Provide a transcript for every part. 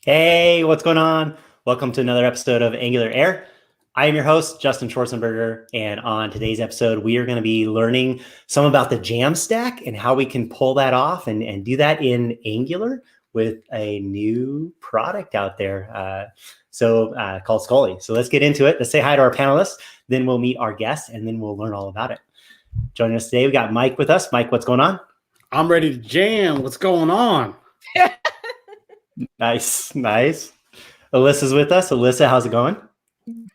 Hey, what's going on? Welcome to another episode of AngularAir. I am your host, Justin Schwarzenberger, and on today's episode, we are going to be learning some about the JAMStack and how we can pull that off and do that in Angular with a new product out there called Scully. So let's get into it. Let's say hi to our panelists, then we'll meet our guests, and then we'll learn all about it. Joining us today, we got Mike with us. Mike, what's going on? I'm ready to jam. What's going on? Nice. Alyssa's with us. Alyssa, how's it going?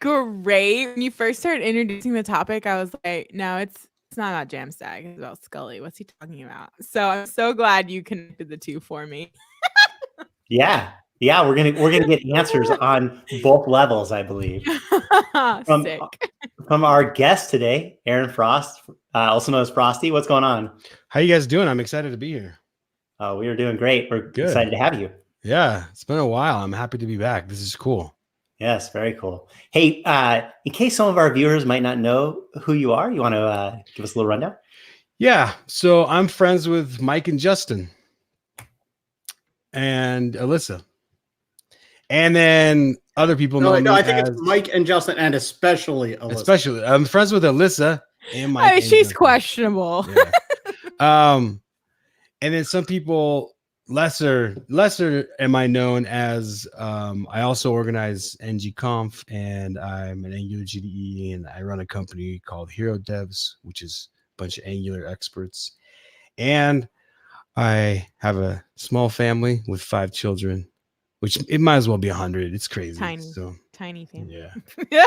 Great. When you first started introducing the topic, I was like, no, it's not about JAMStack. It's about Scully. What's he talking about? So I'm so glad you connected the two for me. Yeah, we're gonna get answers on both levels, I believe. From our guest today, Aaron Frost, also known as Frosty. What's going on? How you guys doing? I'm excited to be here. We are doing great. We're excited to have you. Yeah, it's been a while. I'm happy to be back. This is cool. Yes, very cool. Hey, in case some of our viewers might not know who you are, you want to give us a little rundown? Yeah, so I'm friends with Mike and Justin and Alyssa. And then other people know me. I think it's Mike and Justin and especially Alyssa. Especially, I'm friends with Alyssa and Mike. And she's questionable. Yeah. And then some people lesser am I known as I also organize NGConf, and I'm an Angular GDE, and I run a company called Hero Devs, which is a bunch of Angular experts. And I have a small family with 5 children, which it might as well be 100. It's crazy. Tiny family. Yeah.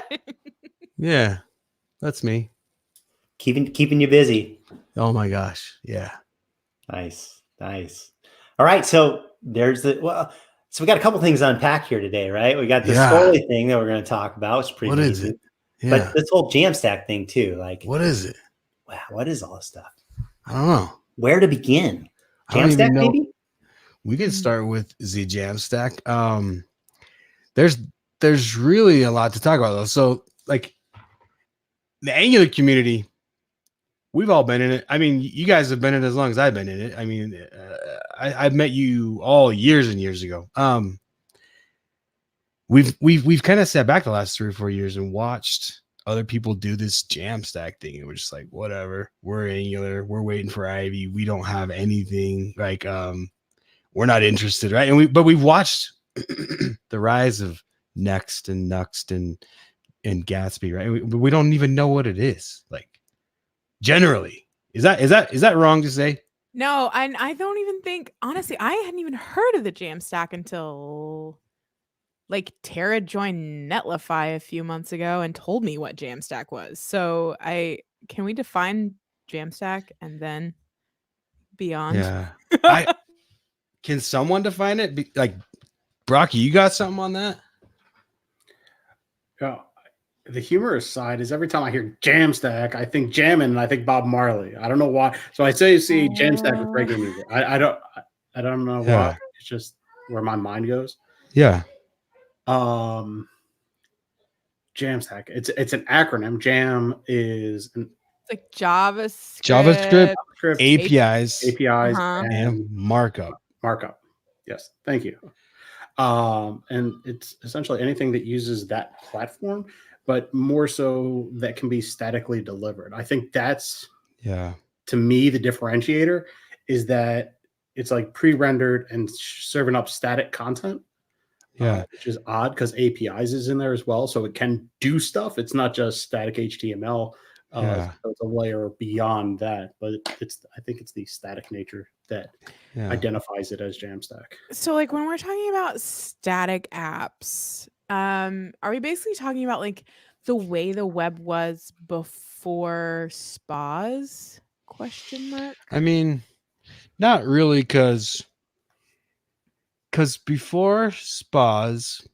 Yeah. That's me. Keeping you busy. Oh my gosh. Yeah. Nice. All right, so so we got a couple things to unpack here today, right? We got the Scully thing that we're going to talk about, which is pretty amazing. Is it? Yeah. But this whole JAMStack thing too, like what is it? Wow, what is all this stuff? I don't know. Where to begin? JAMStack, maybe? We can start with the JAMStack. There's really a lot to talk about though. So like the Angular community, we've all been in it. I mean, you guys have been in it as long as I've been in it. I mean, I've met you all years and years ago. We've kind of sat back the last 3 or 4 years and watched other people do this JAMStack thing, and we're just like, whatever. We're Angular. We're waiting for Ivy. We don't have anything. Like, we're not interested, right? But we've watched the rise of Next and Nuxt and Gatsby, right? We don't even know what it is. Like, generally, is that wrong to say? No, I don't even think, honestly, I hadn't even heard of the JAMStack until like Tara joined Netlify a few months ago and told me what JAMStack was. So can we define JAMStack and then beyond? Yeah. Can someone define it? Like, Brocky, you got something on that? Yeah. The humorous side is every time I hear JAMStack, I think jamming and I think Bob Marley. I don't know why. So I say see JAMStack with regular music. I don't know why. It's just where my mind goes. Yeah. JAMStack. It's an acronym. Jam is it's like JavaScript APIs, and markup. Yes, thank you. And it's essentially anything that uses that platform, but more so that can be statically delivered. I think that's, to me, the differentiator is that it's like pre-rendered and serving up static content. Which is odd because APIs is in there as well, so it can do stuff. It's not just static HTML. So it's a layer beyond that, but I think it's the static nature that identifies it as JAMStack. So like when we're talking about static apps, are we basically talking about like the way the web was before SPAs? ? I mean, not really, because before SPAs,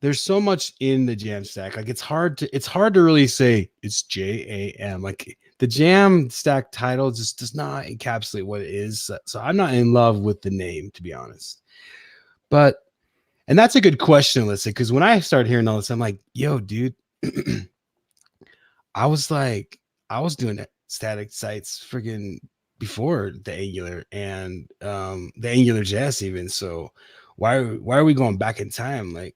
there's so much in the JAMStack. Like it's hard to really say it's JAM. Like the JAMStack title just does not encapsulate what it is. So I'm not in love with the name, to be honest. And that's a good question, Alyssa, because when I started hearing all this, I'm like, yo, dude, I was doing static sites friggin' before the Angular and the Angular JS even. So why are we going back in time? Like,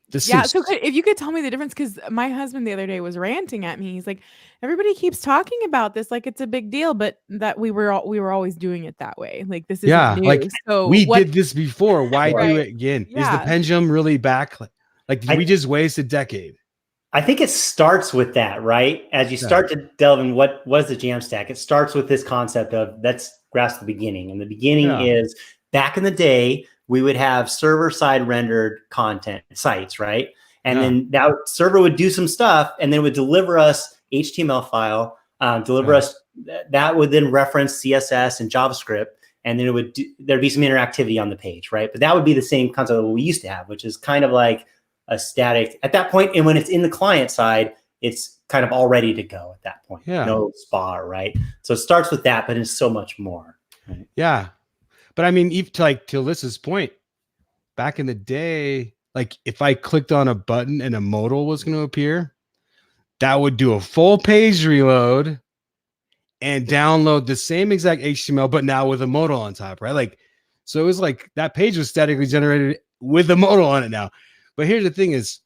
this Yeah. seems So if you could tell me the difference, because my husband the other day was ranting at me. He's like, everybody keeps talking about this like it's a big deal, but that we were always doing it that way. Like this isn't new. like So we did this before. Why do Right. it again? Is the Yeah. pendulum really back? Like did we just waste a decade? I think it starts with that, right? As you start to delve in what was the JAMStack, it starts with this concept of let's grasp the beginning. And the beginning is back in the day, we would have server-side rendered content sites, right? And then that server would do some stuff and then it would deliver us HTML file, deliver us, that would then reference CSS and JavaScript. And then there'd be some interactivity on the page, right? But that would be the same concept that we used to have, which is kind of like a static at that point. And when it's in the client side, it's kind of all ready to go at that point. No spa, right? So it starts with that, but it's so much more. Right? Yeah. But I mean, even to Alyssa's point, back in the day, like if I clicked on a button and a modal was going to appear, that would do a full page reload and download the same exact HTML, but now with a modal on top, right? Like, so it was like that page was statically generated with a modal on it now. But here's the thing is,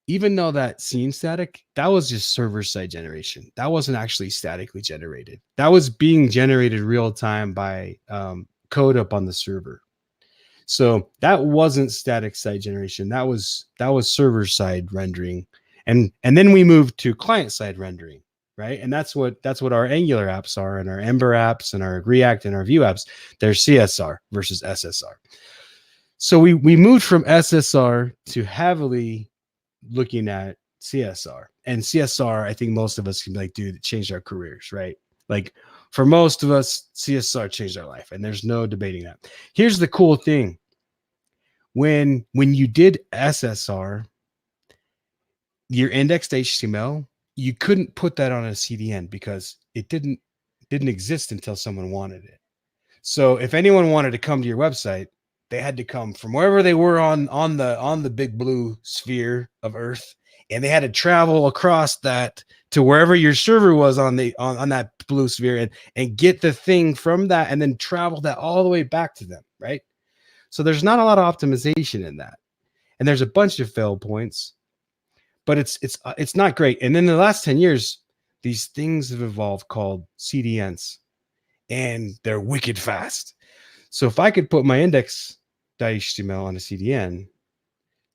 even though that seemed static, that was just server-side generation. That wasn't actually statically generated. That was being generated real time by code up on the server. So that wasn't static side generation. That was server-side rendering. And then we moved to client-side rendering, right? And that's what our Angular apps are, and our Ember apps and our React and our Vue apps. They're CSR versus SSR. So we moved from SSR to heavily looking at CSR. And CSR, I think most of us can be like, dude, it changed our careers, right? Like for most of us, CSR changed our life, and there's no debating that. Here's the cool thing. When you did SSR, your indexed HTML, you couldn't put that on a CDN because it didn't exist until someone wanted it. So if anyone wanted to come to your website, they had to come from wherever they were on the big blue sphere of Earth, and they had to travel across that to wherever your server was on that blue sphere and get the thing from that and then travel that all the way back to them, right? So there's not a lot of optimization in that. And there's a bunch of fail points, but it's not great. And then in the last 10 years, these things have evolved called CDNs, and they're wicked fast. So if I could put my index.html on a CDN,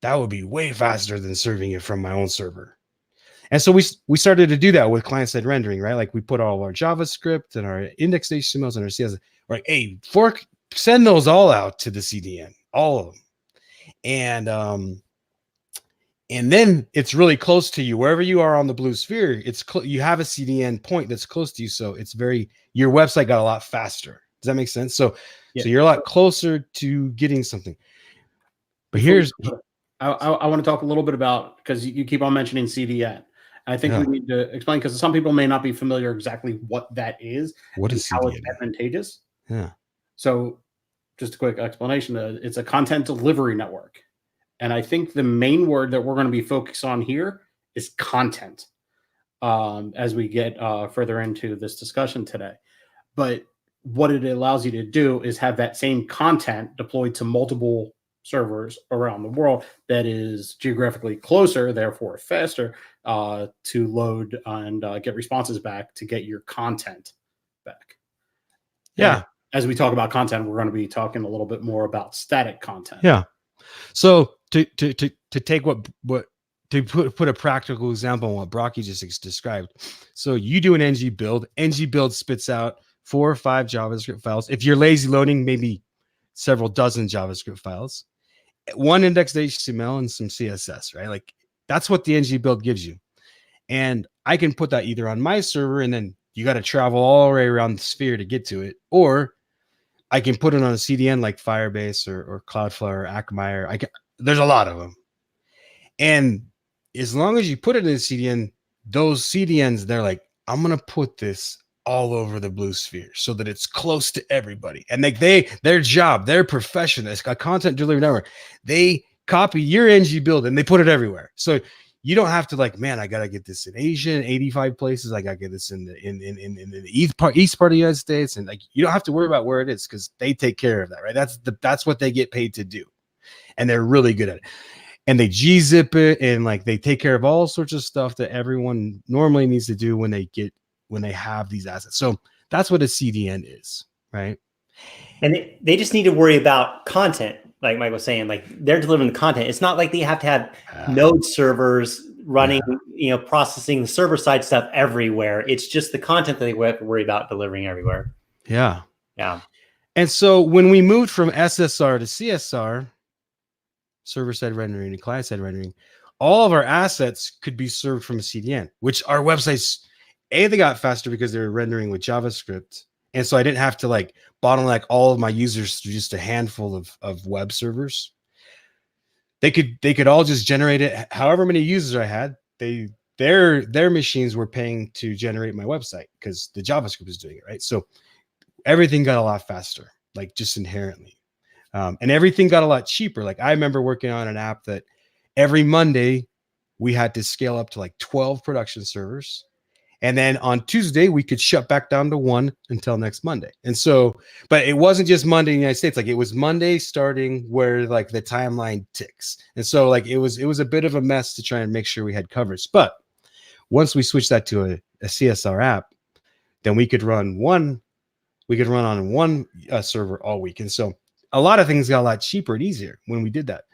that would be way faster than serving it from my own server. And so we started to do that with client-side rendering, right? Like we put all of our JavaScript and our index.htmls and our CSS. We're like, hey, send those all out to the CDN, all of them. And then it's really close to you. Wherever you are on the blue sphere, you have a CDN point that's close to you. So your website got a lot faster. Does that make sense? So you're a lot closer to getting something. But I want to talk a little bit about, because you keep on mentioning CDN. I think we need to explain, because some people may not be familiar exactly what that is. What is how CDN? it's advantageous. Yeah. So just a quick explanation. It's a content delivery network. And I think the main word that we're going to be focused on here is content, as we get further into this discussion today. But what it allows you to do is have that same content deployed to multiple servers around the world that is geographically closer, therefore faster, to load and get responses back to get your content back. Yeah. And as we talk about content, we're going to be talking a little bit more about static content. Yeah. So to take to put a practical example on what Brocky just described. So you do an ng build. ng build spits out 4 or 5 JavaScript files. If you're lazy loading, maybe several dozen JavaScript files, one index.html and some CSS, right? Like that's what the ng build gives you. And I can put that either on my server, and then you got to travel all the way around the sphere to get to it, or I can put it on a CDN like Firebase or Cloudflare or Akamai. There's a lot of them. And as long as you put it in a CDN, those CDNs, they're like, I'm going to put this all over the blue sphere so that it's close to everybody. And like their job, their profession, it's a content delivery network. They copy your ng build and they put it everywhere. So you don't have to like, man, I gotta get this in Asia in 85 places. I gotta get this in the east part of the United States, and like you don't have to worry about where it is because they take care of that, right? That's what they get paid to do, and they're really good at it. And they G-zip it, and like they take care of all sorts of stuff that everyone normally needs to do when they have these assets. So that's what a CDN is, right? And they just need to worry about content, like Mike was saying. Like they're delivering the content. It's not like they have to have node servers running, processing the server side stuff everywhere. It's just the content that they have to worry about delivering everywhere. Yeah. And so when we moved from SSR to CSR, server-side rendering and client-side rendering, all of our assets could be served from a CDN, which our websites, they got faster because they were rendering with JavaScript. And so I didn't have to like bottleneck all of my users through just a handful of web servers. They could all just generate it. However many users I had, their machines were paying to generate my website because the JavaScript is doing it, right? So everything got a lot faster, like just inherently. And everything got a lot cheaper. Like I remember working on an app that every Monday we had to scale up to like 12 production servers. And then on Tuesday, we could shut back down to 1 until next Monday. And so, but it wasn't just Monday in the United States. Like it was Monday starting where like the timeline ticks. And so like it was a bit of a mess to try and make sure we had coverage. But once we switched that to a CSR app, then we could run on one server all week. And so a lot of things got a lot cheaper and easier when we did that.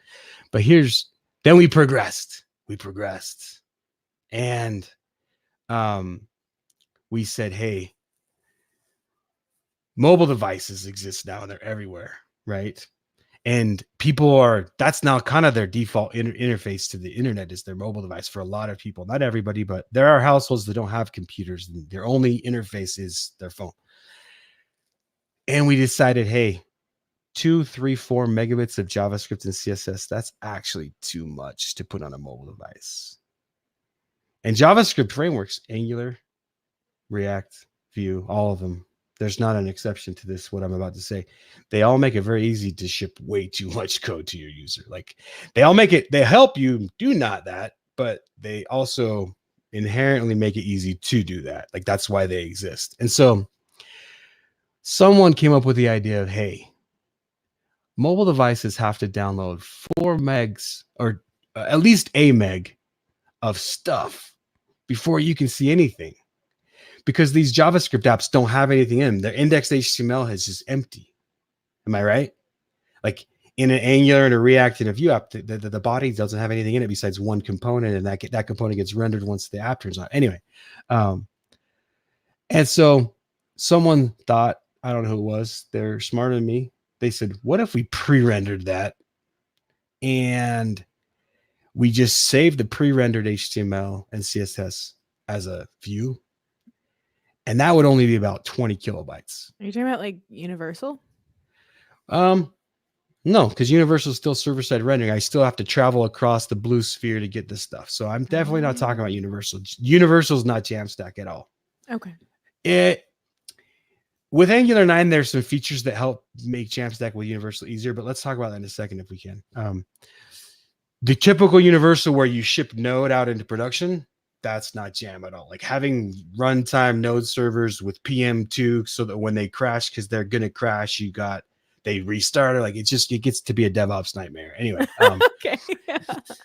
But then we progressed. And we said, hey, mobile devices exist now and they're everywhere, right? And that's now kind of their default interface to the internet is their mobile device for a lot of people. Not everybody, but there are households that don't have computers and their only interface is their phone. And we decided, hey, 2, 3, 4 megabits of JavaScript and CSS, that's actually too much to put on a mobile device. And JavaScript frameworks, Angular, React, Vue, all of them, there's not an exception to this, what I'm about to say. They all make it very easy to ship way too much code to your user. Like they help you do not that, but they also inherently make it easy to do that. Like that's why they exist. And so someone came up with the idea of, hey, mobile devices have to download 4 megs or at least a meg of stuff before you can see anything, because these JavaScript apps don't have anything in them. Their indexed HTML is just empty. Am I right? Like in an Angular and a React and a Vue app, the body doesn't have anything in it besides one component, and that component gets rendered once the app turns on. Anyway, and so someone thought, I don't know who it was, they're smarter than me. They said, what if we pre-rendered that and we just save the pre-rendered HTML and CSS as a view? And that would only be about 20 kilobytes. Are you talking about like Universal? No, because Universal is still server-side rendering. I still have to travel across the blue sphere to get this stuff. So I'm definitely not talking about Universal. Universal is not JAMStack at all. Okay. With Angular 9, there's some features that help make JAMStack with Universal easier, but let's talk about that in a second if we can. The typical Universal where you ship Node out into production, that's not Jam at all. Like having runtime Node servers with PM2 so that when they crash, because they're going to crash, they restart it. Like it gets to be a DevOps nightmare. Anyway. Okay.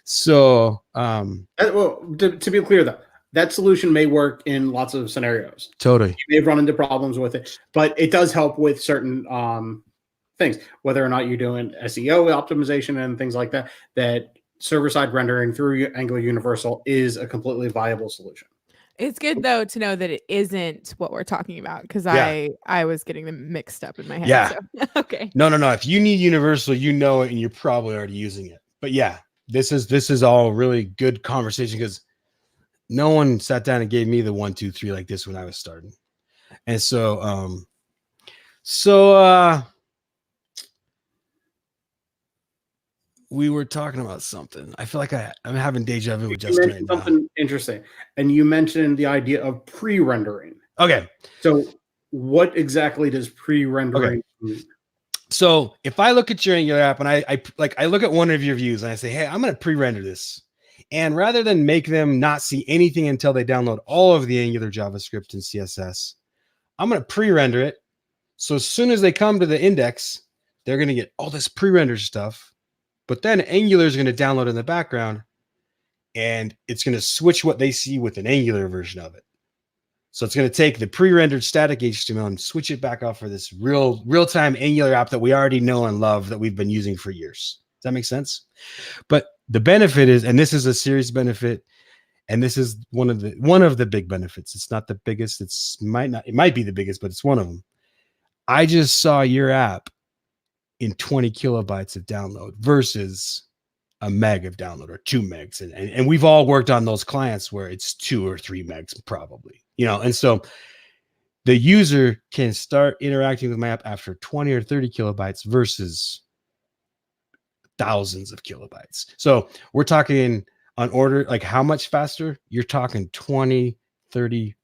So, well, to be clear though, that solution may work in lots of scenarios. Totally. You may have run into problems with it, but it does help with certain things, whether or not you're doing SEO optimization and things like that, that server-side rendering through Angular Universal is a completely viable solution. It's good though to know that it isn't what we're talking about, because I was getting them mixed up in my head. Yeah. So. Okay. No. If you need Universal, you know it, and you're probably already using it. But yeah, this is all really good conversation because no one sat down and gave me the 1, 2, 3 like this when I was starting. And so, we were talking about something. I feel like I'm having deja vu with Justin right now. Something interesting. And you mentioned the idea of pre-rendering. Okay. So what exactly does pre-rendering mean? So if I look at your Angular app and I look at one of your views and I say, hey, I'm going to pre-render this. And rather than make them not see anything until they download all of the Angular JavaScript and CSS, I'm going to pre-render it. So as soon as they come to the index, they're going to get all this pre-rendered stuff. But then Angular is going to download in the background, and it's going to switch what they see with an Angular version of it. So it's going to take the pre-rendered static HTML and switch it back off for this real-time Angular app that we already know and love that we've been using for years. Does that make sense? But the benefit is, and this is a serious benefit, and this is one of the big benefits. It's not the biggest. It might be the biggest, but it's one of them. I just saw your app in 20 kilobytes of download versus a meg of download or 2 megs. And we've all worked on those clients where it's 2 or 3 megs probably, and so the user can start interacting with my app after 20 or 30 kilobytes versus thousands of kilobytes. So we're talking on order, like how much faster? You're talking 20, 30,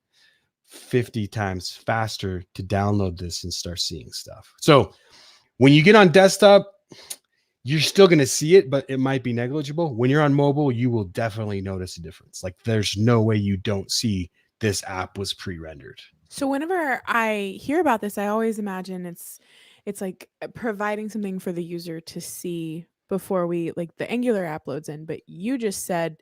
50 times faster to download this and start seeing stuff. So when you get on desktop, you're still going to see it, but it might be negligible. When you're on mobile, you will definitely notice a difference. Like there's no way you don't see this app was pre-rendered. So whenever I hear about this, I always imagine it's like providing something for the user to see before the Angular app loads in, but you just said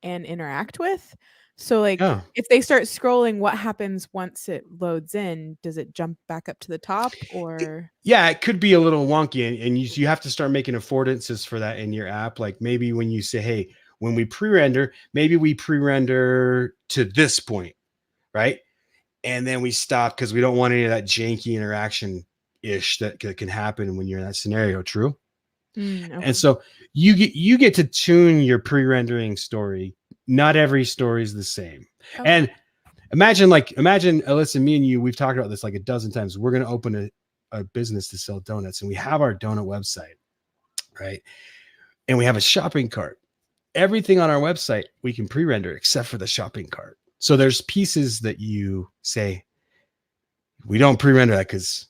and interact with. So if they start scrolling, what happens once it loads in? Does it jump back up to the top or? Yeah, it could be a little wonky, and you have to start making affordances for that in your app. Like maybe when you say, hey, when we pre-render, maybe we pre-render to this point, right? And then we stop because we don't want any of that janky interaction-ish that can happen when you're in that scenario, true? Okay. And so you get to tune your pre-rendering story. Not every story is the same. Okay. And imagine Alyssa, me and you, we've talked about this like a dozen times. We're going to open a business to sell donuts, and we have our donut website, right? And we have a shopping cart. Everything on our website we can pre-render except for the shopping cart. So there's pieces that you say we don't pre-render that because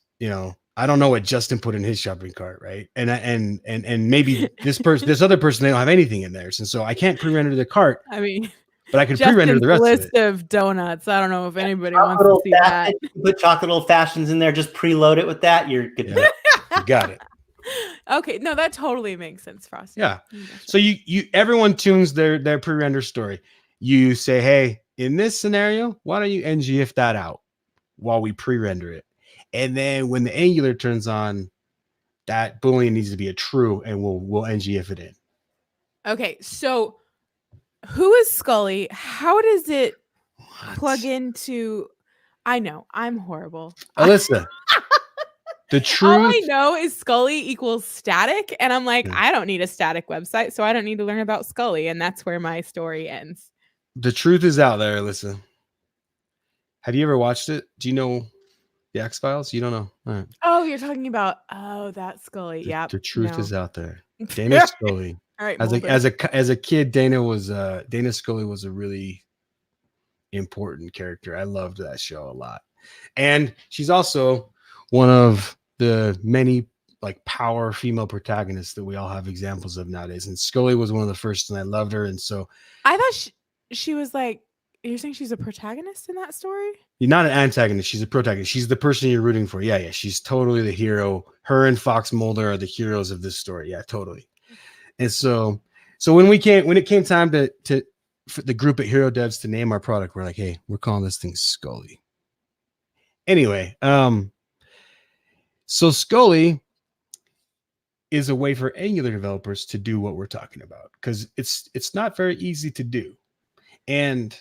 I don't know what Justin put in his shopping cart, right? And maybe this other person, they don't have anything in theirs, and so I can't pre-render the cart. I mean, but I can pre-render the rest list of it. Of donuts. I don't know if anybody wants to see that. Put chocolate old fashions in there. Just preload it with that. You're good. Yeah, you got it. Okay, no, that totally makes sense, Frosty. Yeah. So everyone tunes their pre-render story. You say, hey, in this scenario, why don't you ngIf that out while we pre-render it? And then when the Angular turns on, that Boolean needs to be a true, and we'll ngIf it in. Okay, so who is Scully? How does it plug into? I know I'm horrible. Alyssa, the truth. All I know is Scully equals static, and I'm like, I don't need a static website, so I don't need to learn about Scully, and that's where my story ends. The truth is out there, Alyssa. Have you ever watched it? Do you know the X-Files? You don't know. All right. Oh, you're talking about that Scully. Yeah. The truth is out there. Dana Scully. All right. As a kid, Dana Scully was a really important character. I loved that show a lot. And she's also one of the many power female protagonists that we all have examples of nowadays. And Scully was one of the first, and I loved her. And so I thought she was you're saying she's a protagonist in that story? You're not an antagonist. She's a protagonist. She's the person you're rooting for. Yeah. She's totally the hero. Her and Fox Mulder are the heroes of this story. Yeah, totally. And so when it came time for the group at Hero Devs to name our product, we're like, hey, we're calling this thing Scully. Anyway, so Scully is a way for Angular developers to do what we're talking about, because it's not very easy to do. And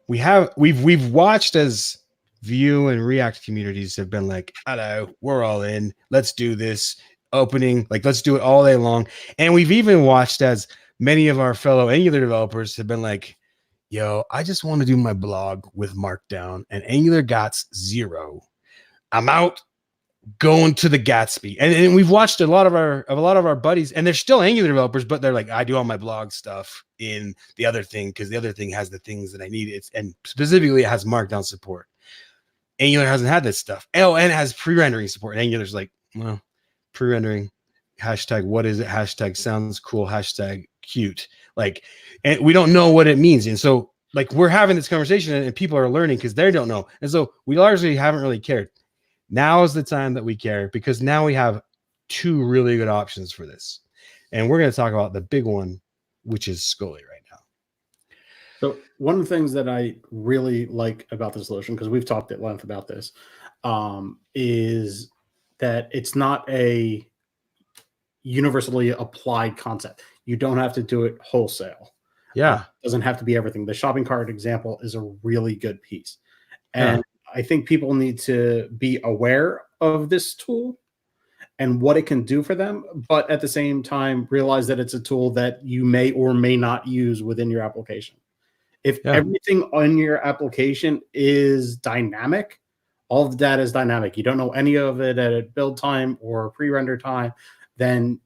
we've watched as Vue and React communities have been like, hello, we're all in. Let's do this opening. Let's do it all day long. And we've even watched as many of our fellow Angular developers have been like, yo, I just want to do my blog with Markdown, and Angular got 0. I'm out going to the Gatsby. And we've watched a lot of our buddies, and they're still Angular developers, but they're like, I do all my blog stuff in the other thing because the other thing has the things that I need. And specifically it has Markdown support. Angular hasn't had this stuff. Oh, and it has pre-rendering support. And Angular's like, well, pre-rendering, hashtag, what is it? Hashtag sounds cool. Hashtag, cute. Like, and we don't know what it means. And so like we're having this conversation and people are learning because they don't know. And so we largely haven't really cared. Now is the time that we care because now we have two really good options for this. And we're going to talk about the big one, which is Scully right now. So one of the things that I really like about this solution, because we've talked at length about this, is that it's not a universally applied concept. You don't have to do it wholesale. Yeah. It doesn't have to be everything. The shopping cart example is a really good piece. And I think people need to be aware of this tool and what it can do for them, but at the same time, realize that it's a tool that you may or may not use within your application. If everything on your application is dynamic, all of the data is dynamic, you don't know any of it at build time or pre-render time, then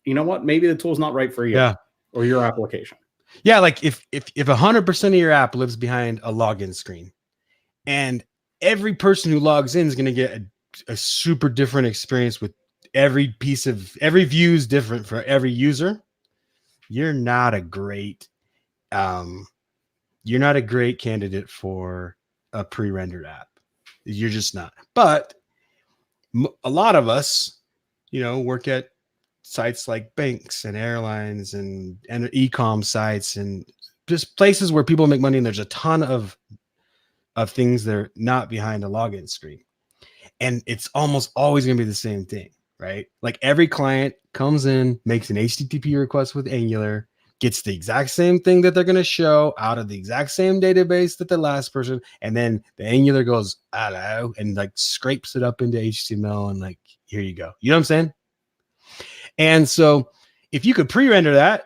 you know what? Maybe the tool's not right for you or your application. Yeah, like if 100% of your app lives behind a login screen, and every person who logs in is going to get a super different experience with every view is different for every user, you're not a great candidate for a pre-rendered app. You're just not. But a lot of us, work at sites like banks and airlines and e-com sites and just places where people make money, and there's a ton of things that are not behind a login screen. And it's almost always going to be the same thing, right? Like every client comes in, makes an HTTP request with Angular, gets the exact same thing that they're going to show out of the exact same database that the last person, and then the Angular goes, hello, and like scrapes it up into HTML and like, here you go. You know what I'm saying? And so if you could pre-render that,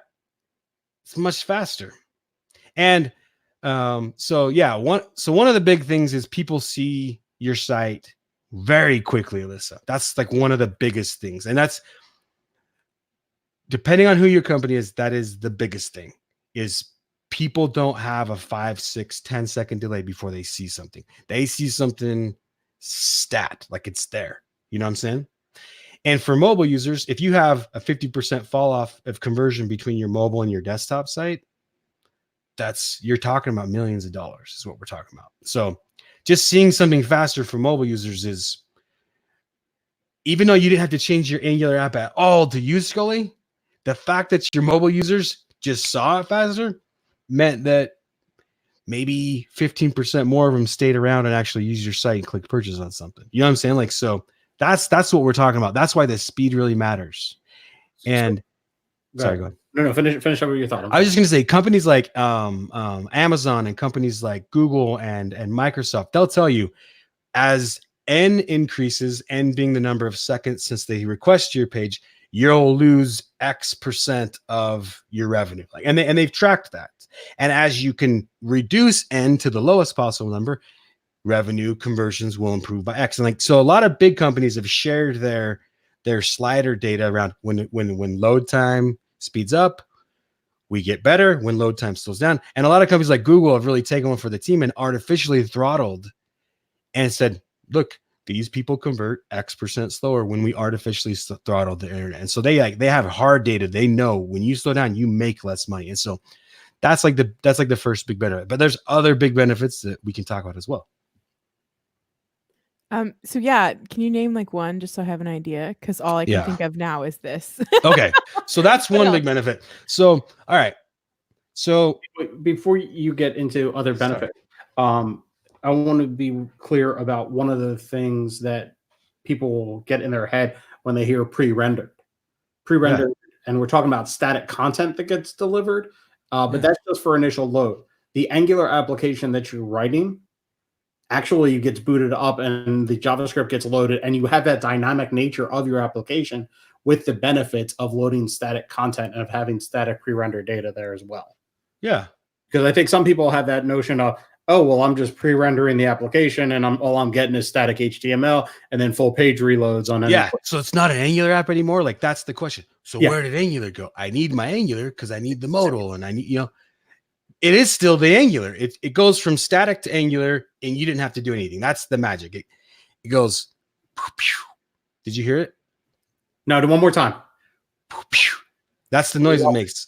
it's much faster. And one of the big things is people see your site very quickly, Alyssa. That's like one of the biggest things. And that's, depending on who your company is, that is the biggest thing, is people don't have a 5, 6, 10-second delay before they see something. They see something stat, like it's there. You know what I'm saying? And for mobile users, if you have a 50% fall off of conversion between your mobile and your desktop site, you're talking about millions of dollars is what we're talking about. So just seeing something faster for mobile users is, even though you didn't have to change your Angular app at all to use Scully, the fact that your mobile users just saw it faster meant that maybe 15% more of them stayed around and actually used your site and clicked purchase on something. You know what I'm saying? Like, so that's what we're talking about. That's why the speed really matters. And sorry, go ahead. No, finish up with your thought. I was just going to say companies like Amazon and companies like Google and Microsoft, they'll tell you as N increases, N being the number of seconds since they request your page, you'll lose X% of your revenue. Like, and they've tracked that. And as you can reduce N to the lowest possible number, revenue conversions will improve by X. And like, so a lot of big companies have shared their slider data around when load time speeds up, we get better. When load time slows down. And a lot of companies like Google have really taken one for the team and artificially throttled and said, look, these people convert X% slower when we artificially throttle the internet. And so they have hard data. They know when you slow down, you make less money. And so that's like the first big benefit. But there's other big benefits that we can talk about as well. So yeah, can you name like one just so I have an idea? Because all I can think of now is this. Okay. So that's one big benefit. So, all right. So before you get into other benefits, I want to be clear about one of the things that people get in their head when they hear pre-rendered. And we're talking about static content that gets delivered, but that's just for initial load. The Angular application that you're writing actually gets booted up and the JavaScript gets loaded, and you have that dynamic nature of your application with the benefits of loading static content and of having static pre-rendered data there as well. Yeah. Because I think some people have that notion of, oh, well, I'm just pre-rendering the application and all I'm getting is static HTML and then full page reloads on it. Yeah. So it's not an Angular app anymore. Like that's the question. So where did Angular go? I need my Angular because I need the modal and I need, it is still the Angular. It goes from static to Angular and you didn't have to do anything. That's the magic. It goes, did you hear it? No, do one more time. That's the noise it makes.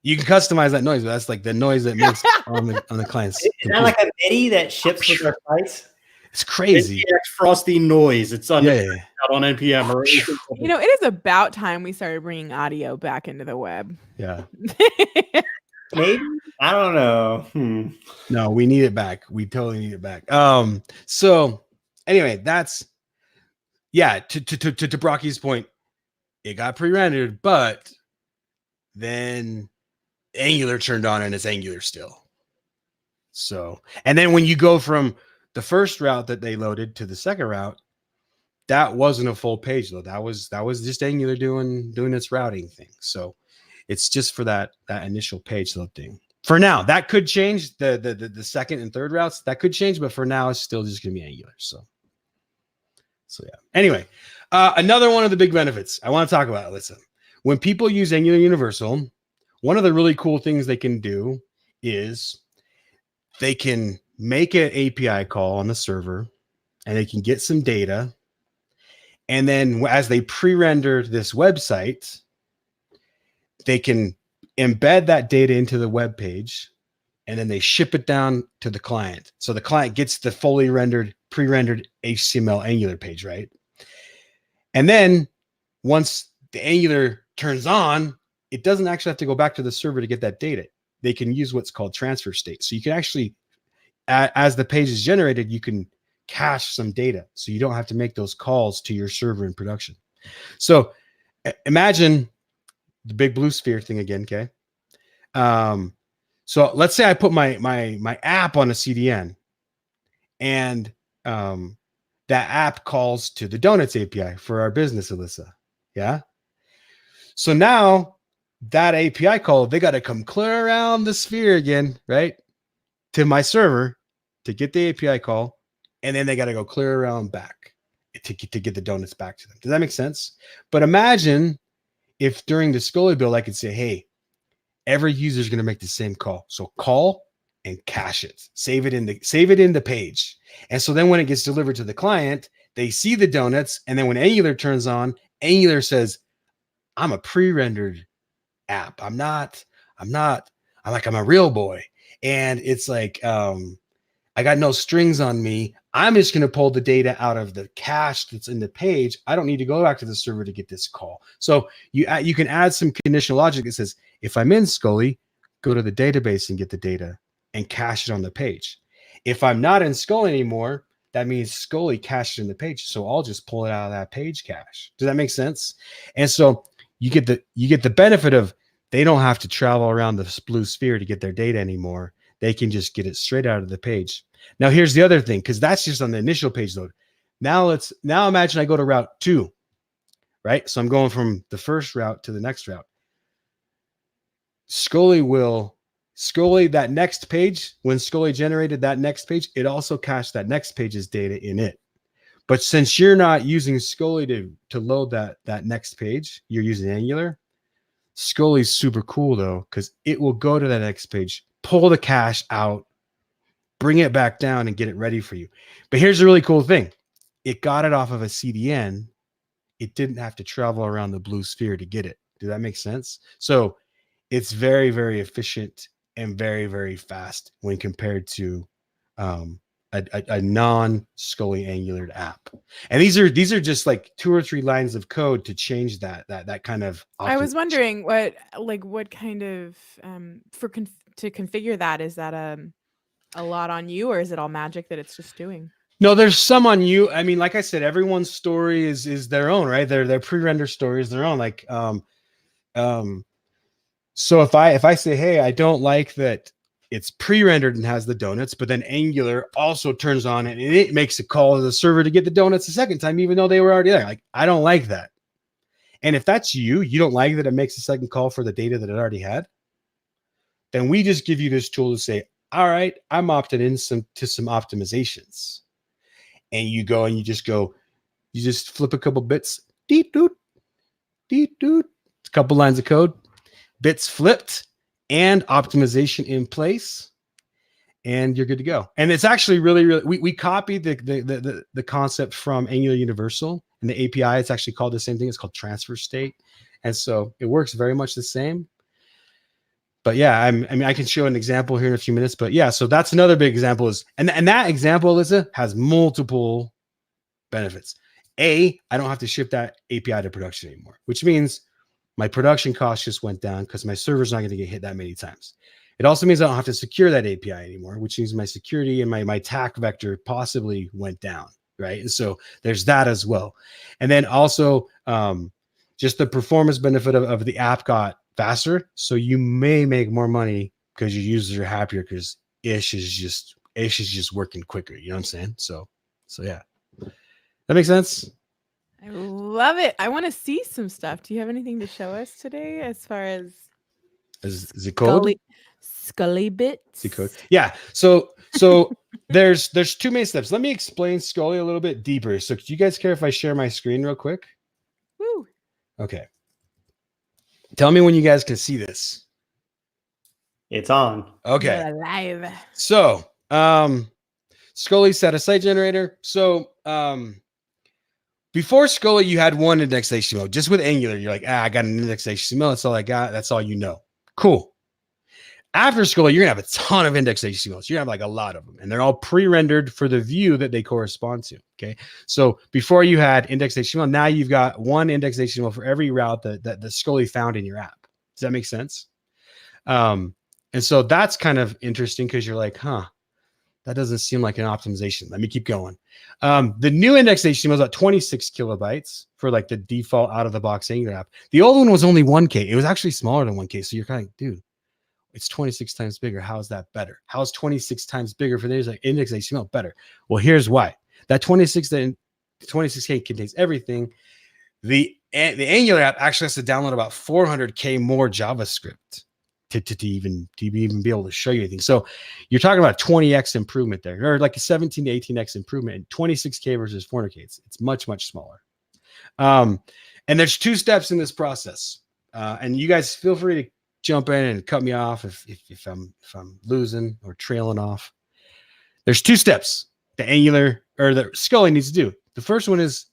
You can customize that noise, but that's like the noise that makes on the client's Is computer. that like a MIDI that ships with our sites? It's crazy. NPX Frosty Noise. It's on Yeah. out on NPM. Or You know, it is about time we started bringing audio back into the web. Yeah. Maybe, I don't know. No, we need it back. We totally need it back. So anyway, that's to Brocky's point, it got pre-rendered, but then Angular turned on and it's Angular still. So, and then when you go from the first route that they loaded to the second route, that wasn't a full page though. That was just Angular doing its routing thing. So it's just for that initial page load thing. For now, that could change the second and third routes. That could change, but for now, it's still just gonna be Angular. So yeah. Anyway, another one of the big benefits I want to talk about, Alyssa. When people use Angular Universal, one of the really cool things they can do is they can make an API call on the server and they can get some data. And then as they pre-render this website, they can embed that data into the web page and then they ship it down to the client. So the client gets the fully rendered, pre-rendered HTML Angular page, right? And then once the Angular turns on, it doesn't actually have to go back to the server to get that data. They can use what's called transfer state. So you can actually, as the page is generated, you can cache some data. So you don't have to make those calls to your server in production. So imagine the big blue sphere thing again, okay? So let's say I put my app on a CDN and that app calls to the Donuts API for our business, Alyssa. Yeah. So now that API call, they got to come clear around the sphere again, right? To my server to get the API call. And then they got to go clear around back to get the donuts back to them. Does that make sense? But imagine if during the Scully build, I could say, hey, every user is going to make the same call. So call and cache it, save it in the page. And so then when it gets delivered to the client, they see the donuts. And then when Angular turns on, Angular says, I'm a pre-rendered app. I'm a real boy. And it's like, I got no strings on me. I'm just going to pull the data out of the cache that's in the page. I don't need to go back to the server to get this call. So you can add some conditional logic that says, if I'm in Scully, go to the database and get the data and cache it on the page. If I'm not in Scully anymore, that means Scully cached it in the page. So I'll just pull it out of that page cache. Does that make sense? And so you get the benefit of they don't have to travel around the blue sphere to get their data anymore. They can just get it straight out of the page. Now, here's the other thing, because that's just on the initial page load. Now imagine I go to route 2, right? So I'm going from the first route to the next route. Scully, that next page, when Scully generated that next page, it also cached that next page's data in it. But since you're not using Scully to load that next page, you're using Angular. Scully's super cool though, because it will go to that next page, pull the cache out, bring it back down and get it ready for you. But here's the really cool thing. It got it off of a CDN. It didn't have to travel around the blue sphere to get it. Does that make sense? So it's very, very efficient and very, very fast when compared to a non-Scully Angular app. And these are just like 2 or 3 lines of code to change that kind of. I was wondering what kind of to configure that, is that a lot on you, or is it all magic that it's just doing? No, there's some on you. I mean, like I said, everyone's story is their own, right? Their pre-render story is their own. Like, so if I say, hey, I don't like that it's pre-rendered and has the donuts, but then Angular also turns on and it makes a call to the server to get the donuts a second time, even though they were already there. Like, I don't like that. And if that's you don't like that it makes a second call for the data that it already had, then we just give you this tool to say, all right, I'm opted in to some optimizations. And you go and you just flip a couple bits, deep doot, a couple lines of code, bits flipped and optimization in place, and you're good to go. And it's actually really, we copied the concept from Angular Universal, and the API, it's actually called the same thing. It's called transfer state. And so it works very much the same. But yeah, I mean, I can show an example here in a few minutes. But yeah, so that's another big example is, and that example, Alyssa, has multiple benefits. I don't have to ship that API to production anymore, which means my production cost just went down because my server's not going to get hit that many times. It also means I don't have to secure that API anymore, which means my security and my attack vector possibly went down, right? And so there's that as well. And then also just the performance benefit of the app got faster. So you may make more money because your users are happier because ish is just working quicker. You know what I'm saying? So yeah. That makes sense? I love it. I want to see some stuff. Do you have anything to show us today as far as is it code? Scully bits? Is it code? Yeah. So there's two main steps. Let me explain Scully a little bit deeper. So do you guys care if I share my screen real quick? Woo. Okay. Tell me when you guys can see this. It's on. Okay. We're alive. So Scully set a site generator. So before Scully, you had one index HTML. Just with Angular, you're like, I got an index HTML. That's all I got. That's all you know. Cool. After Scully, you're going to have a ton of index HTMLs. You're going to have like a lot of them. And they're all pre-rendered for the view that they correspond to. Okay. So before you had index HTML, now you've got one index HTML for every route that Scully found in your app. Does that make sense? And so that's kind of interesting because you're like, that doesn't seem like an optimization. Let me keep going. The new index HTML is at 26 kilobytes for like the default out of the box Angular app. The old one was only 1K. It was actually smaller than 1K. So you're kind of like, dude, it's 26 times bigger. How is that better? How is 26 times bigger for there's like index HTML better? Well, here's why. That 26K contains everything. The Angular app actually has to download about 400K more JavaScript to even be able to show you anything. So you're talking about 20x improvement there, or like a 17 to 18x improvement in 26K versus 400K. It's much, much smaller. And there's two steps in this process. And you guys feel free to jump in and cut me off if I'm losing or trailing off. There's two steps the Angular or the Scully needs to do. The first one is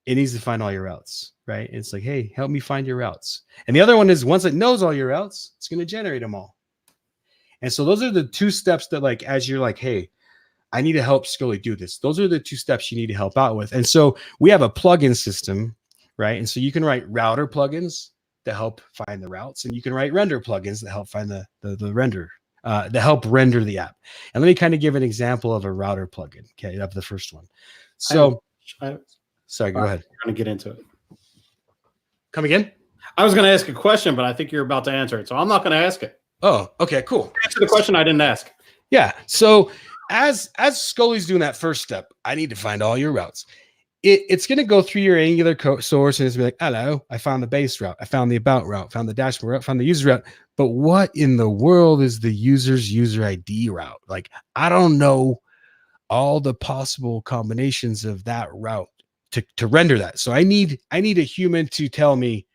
it needs to find all your routes, right? It's like, hey, help me find your routes. And the other one is once it knows all your routes, it's going to generate them all. And so those are the two steps that, like, as you're like, hey, I need to help Scully do this. Those are the two steps you need to help out with. And so we have a plugin system, right? And so you can write router plugins to help find the routes, and you can write render plugins that help find the render, to help render the app. And let me kind of give an example of a router plugin, okay, of the first one. So, sorry, go ahead. I'm going to get into it. Come again? I was going to ask a question, but I think you're about to answer it, so I'm not going to ask it. Oh, okay, cool. Answer the question I didn't ask. Yeah. So as Scully's doing that first step, I need to find all your routes. It's going to go through your Angular code source and it's going to be like, hello, I found the base route. I found the about route, found the dashboard route, found the user route. But what in the world is the user's user ID route? Like, I don't know all the possible combinations of that route to render that. So I need a human to tell me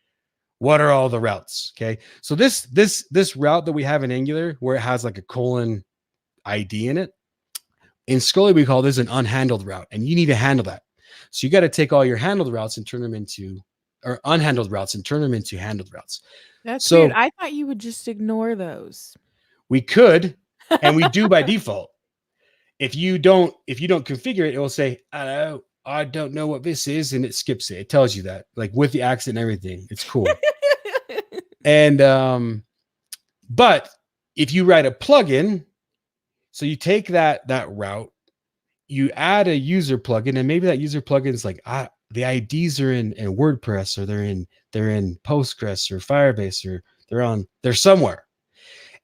what are all the routes. Okay. So this route that we have in Angular where it has like a colon ID in it, in Scully, we call this an unhandled route, and you need to handle that. So you got to take all your handled routes and turn them into, or unhandled routes and turn them into handled routes. That's weird. I thought you would just ignore those. We could, and we do by default. If you don't configure it, it will say, I don't know what this is, and it skips it. It tells you that, like with the accent and everything. It's cool. And but if you write a plugin, so you take that route, you add a user plugin, and maybe that user plugin is like, the IDs are in WordPress, or they're in Postgres or Firebase, or they're somewhere.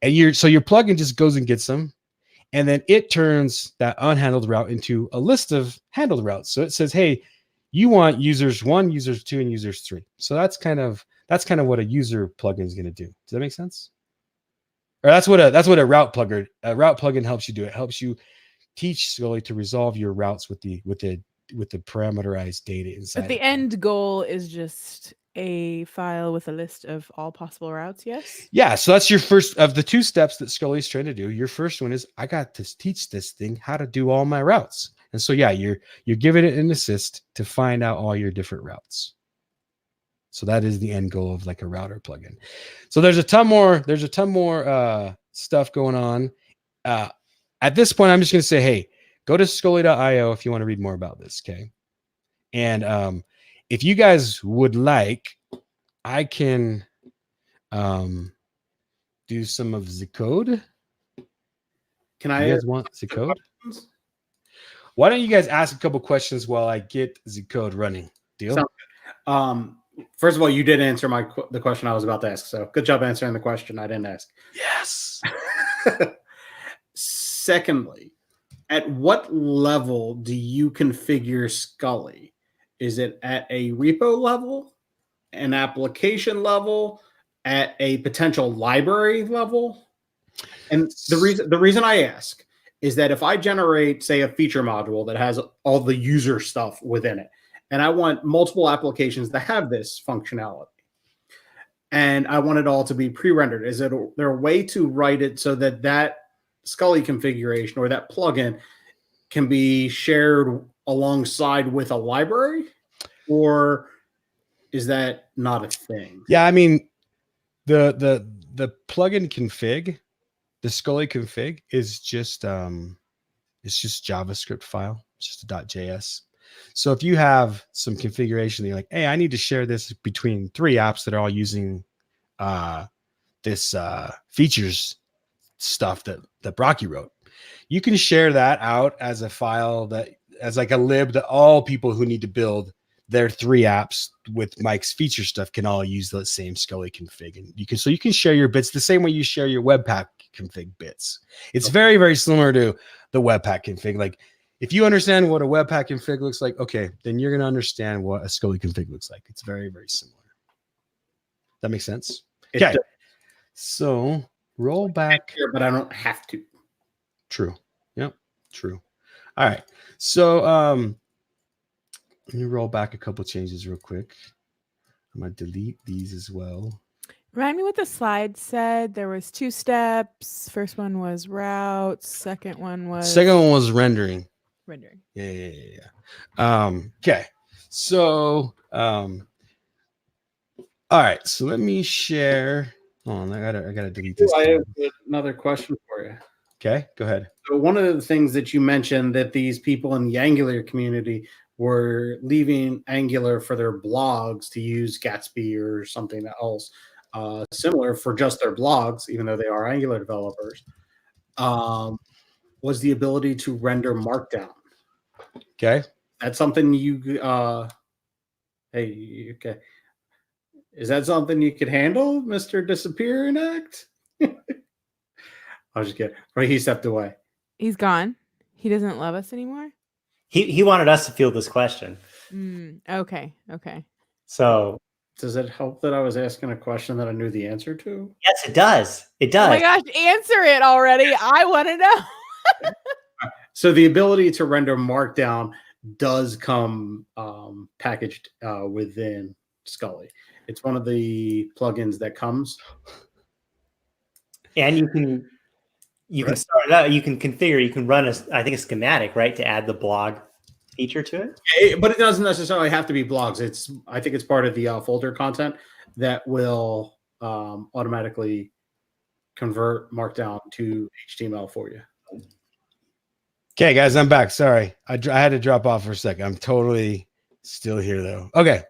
And your plugin just goes and gets them. And then it turns that unhandled route into a list of handled routes. So it says, hey, you want users 1, users 2, and users 3. So that's kind of what a user plugin is going to do. Does that make sense? Or that's what a route plugin helps you do. It helps you teach Scully to resolve your routes with the parameterized data inside. But the end goal is just a file with a list of all possible routes. Yes. Yeah. So that's your first of the two steps that Scully's trying to do. Your first one is, I got to teach this thing how to do all my routes. And so, yeah, you're giving it an assist to find out all your different routes. So that is the end goal of like a router plugin. So there's a ton more stuff going on. At this point, I'm just going to say, hey, go to Scully.io if you want to read more about this. Okay. And if you guys would like, I can do some of the code. Can You I guys want the code? Why don't you guys ask a couple questions while I get the code running? Deal? Sounds good. First of all, you did answer the question I was about to ask. So good job answering the question I didn't ask. Yes. Secondly, at what level do you configure Scully? Is it at a repo level, an application level, at a potential library level? And the reason I ask is that if I generate, say, a feature module that has all the user stuff within it, and I want multiple applications that have this functionality, and I want it all to be pre-rendered, is there a way to write it so that that Scully configuration or that plugin can be shared alongside with a library, or is that not a thing? Yeah, I mean, the plugin config, the Scully config is just it's just JavaScript file, it's just a .js. So if you have some configuration that you're like, hey, I need to share this between 3 apps that are all using this features stuff that Brocky wrote, you can share that out as a file that as like a lib that all people who need to build their 3 apps with Mike's feature stuff can all use the same Scully config. And you can share your bits the same way you share your Webpack config bits. It's very, very similar to the Webpack config. Like if you understand what a Webpack config looks like, okay, then you're going to understand what a Scully config looks like. It's very, very similar. That makes sense? Okay. So roll back. But I don't have to. True. Yep. True. All right. So let me roll back a couple changes real quick. I'm gonna delete these as well. Remind me what the slide said. There was 2 steps. First one was routes. Second one was rendering. Rendering. Yeah. Okay. So all right. So let me share. Hold on, I gotta delete this. I have another question for you. Okay, go ahead. So one of the things that you mentioned that these people in the Angular community were leaving Angular for their blogs to use Gatsby or something else similar for just their blogs, even though they are Angular developers, was the ability to render Markdown. Okay. That's something you okay. Is that something you could handle, Mr. Disappearing Act? I was just kidding. Right, he stepped away. He's gone. He doesn't love us anymore. He wanted us to field this question. Okay. So does it help that I was asking a question that I knew the answer to? Yes, it does. It does. Oh my gosh, answer it already. I want to know. So the ability to render Markdown does come packaged within Scully. It's one of the plugins that comes. And you can start it out. You can configure. You can run I think a schematic, right, to add the blog feature to it. But it doesn't necessarily have to be blogs. I think it's part of the folder content that will automatically convert Markdown to HTML for you. Okay, guys, I'm back. Sorry, I had to drop off for a second. I'm totally still here though. Okay.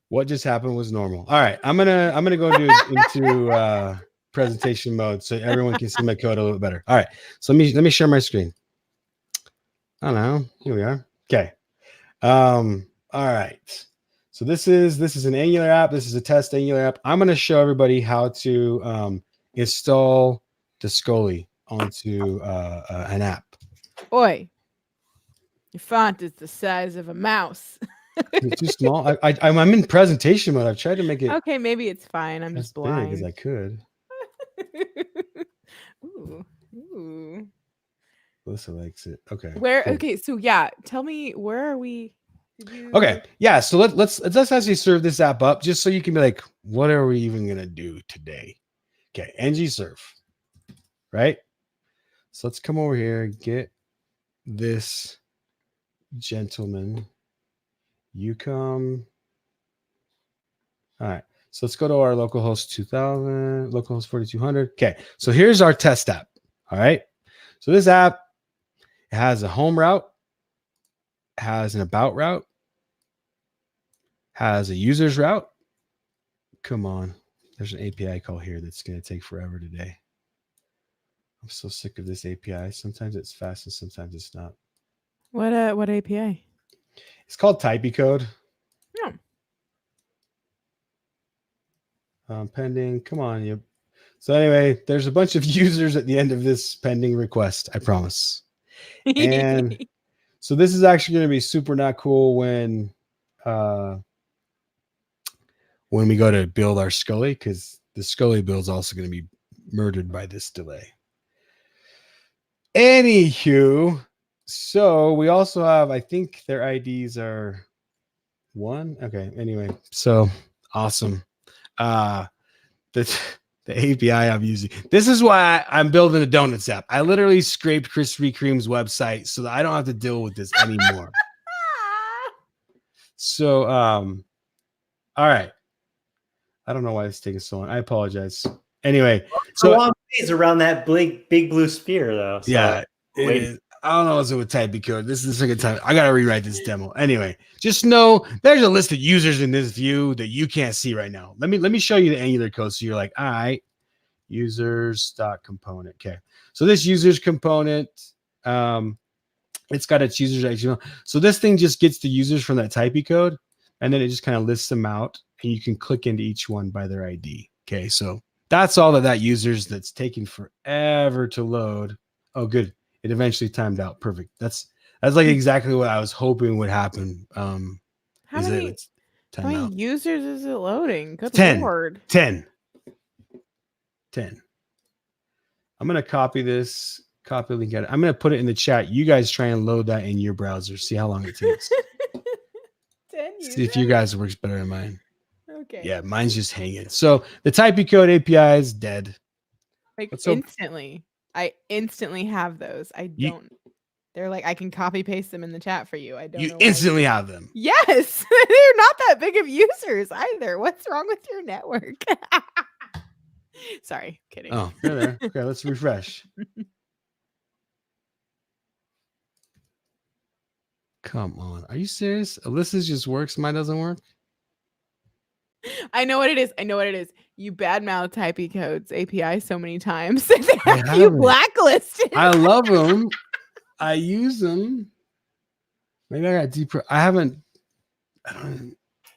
What just happened was normal. All right, I'm gonna go into presentation mode so everyone can see my code a little bit better. All right, so let me share my screen. I don't know. Here we are. Okay. All right. So this is an Angular app. This is a test Angular app. I'm gonna show everybody how to install the Scully onto an app. Oi, your font is the size of a mouse. It's too small. I'm in presentation mode. I've tried to make it. Okay, maybe it's fine. I'm just blind. Big as I could. Ooh. Melissa likes it. Okay. Where? Cool. Okay, so yeah, tell me, where are we? Okay, yeah. So let's actually serve this app up just so you can be like, what are we even gonna do today? Okay, ng serve. Right. So let's come over here and get this gentleman you come. All right. So let's go to our localhost 2000, localhost 4200. Okay. So here's our test app. All right. So this app has a home route, has an about route, has a user's route. Come on. There's an API call here that's going to take forever today. I'm so sick of this API. Sometimes it's fast and sometimes it's not. What API? It's called typey code. No. Pending. Come on. Yep. So anyway, there's a bunch of users at the end of this pending request, I promise. And so this is actually going to be super not cool when we go to build our Scully, because the Scully build is also going to be murdered by this delay. Anywho, so we also have, I think their IDs are 1. Okay. Anyway, so awesome. The API I'm using. This is why I'm building a donuts app. I literally scraped Krispy Kreme's website so that I don't have to deal with this anymore. So, all right. I don't know why it's taking so long. I apologize. Anyway, so long ways around that big blue sphere, though. So yeah, I don't know what's with typey code. This is the second time I gotta rewrite this demo. Anyway, just know there's a list of users in this view that you can't see right now. Let me show you the Angular code so you're like, all right, users.component. Okay, so this users component, it's got its users HTML. So this thing just gets the users from that typey code, and then it just kind of lists them out, and you can click into each one by their ID. Okay, so that's all that users that's taking forever to load. Oh, good. It eventually timed out. Perfect. That's like exactly what I was hoping would happen. How many users is it loading? Good 10. Lord. 10. I'm going to copy this, copy link. I'm going to put it in the chat. You guys try and load that in your browser. See how long it takes. 10 users? See if you guys works better than mine. Okay. Yeah, mine's just hanging. So the typey code API is dead. Like instantly. I instantly have those. They're like, I can copy paste them in the chat for you. I don't know. You instantly have them. Yes. They're not that big of users either. What's wrong with your network? Sorry, kidding. Oh, there. Okay, let's refresh. Come on. Are you serious? Alyssa's just works. Mine doesn't work. I know what it is. You badmouth typey codes API so many times. They have you blacklisted. I love them. I use them. Maybe I got deeper. I don't.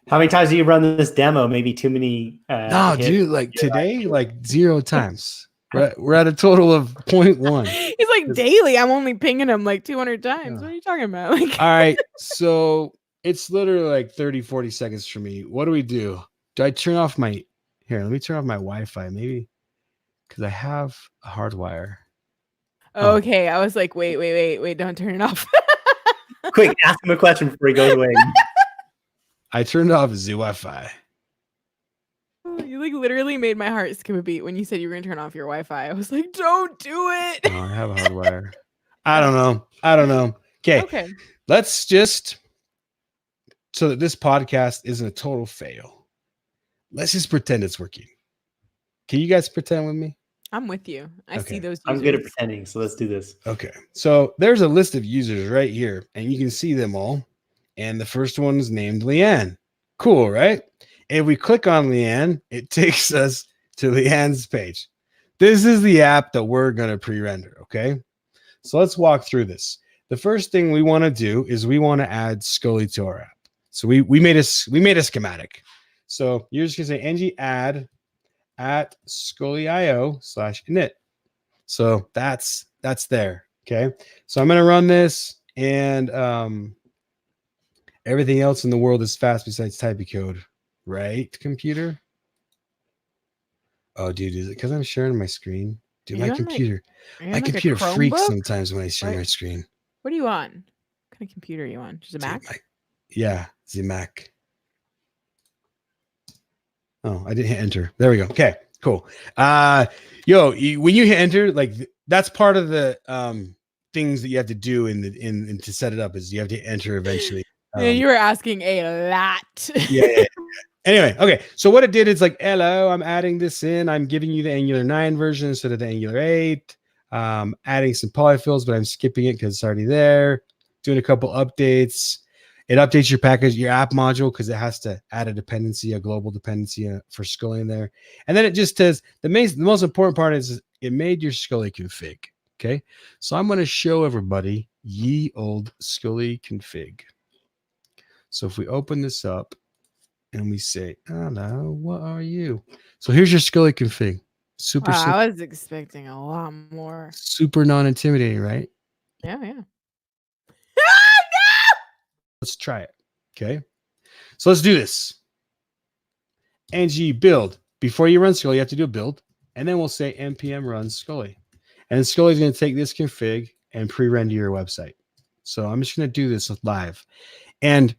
How many times do you run this demo? Maybe too many. No, dude. Like today, like 0 times. We're at a total of 0.1. He's like daily. I'm only pinging him like 200 times. What are you talking about? Like, all right. So it's literally like 30, 40 seconds for me. What do we do? Do I turn off my here? Let me turn off my Wi-Fi, maybe because I have a hardwire. Okay, I was like, wait, don't turn it off. Quick, ask him a question before he goes away. I turned off the Wi-Fi. You like literally made my heart skip a beat when you said you were gonna turn off your Wi-Fi. I was like, don't do it. Oh, I have a hardwire. I don't know. Okay. Let's just so that this podcast isn't a total fail. Let's just pretend it's working. Can you guys pretend with me? I'm with you. I see those users. I'm good at pretending, so let's do this. Okay. So there's a list of users right here, and you can see them all. And the first one is named Leanne. Cool, right? If we click on Leanne, it takes us to Leanne's page. This is the app that we're going to pre-render, okay? So let's walk through this. The first thing we want to do is we want to add Scully to our app. So we made a schematic. So you're just going to say ng add at scully.io/init. So that's there. Okay. So I'm going to run this, and everything else in the world is fast besides typey code. Right, computer? Oh, dude, is it because I'm sharing my screen? Dude, my computer freaks sometimes when I share my screen. What are you on? What kind of computer are you on? Just a Mac? Yeah, it's a Mac. Oh, I didn't hit enter. There we go. Okay, cool. When you hit enter, like that's part of the things that you have to do in to set it up is you have to enter eventually. You were asking a lot. Yeah. Anyway, okay. So what it did is like, hello, I'm adding this in. I'm giving you the Angular 9 version instead of the Angular 8. Adding some polyfills, but I'm skipping it because it's already there. Doing a couple updates. It updates your package, your app module, because it has to add a dependency, a global dependency for Scully in there. And then it just says the most important part is it made your Scully config. Okay. So I'm going to show everybody ye old Scully config. So if we open this up and we say, hello, what are you? So here's your Scully config. Super simple. I was expecting a lot more. Super non-intimidating, right? Yeah. Let's try it. Okay. So let's do this. ng build. Before you run Scully, you have to do a build. And then we'll say npm run Scully. And Scully is going to take this config and pre-render your website. So I'm just going to do this live. And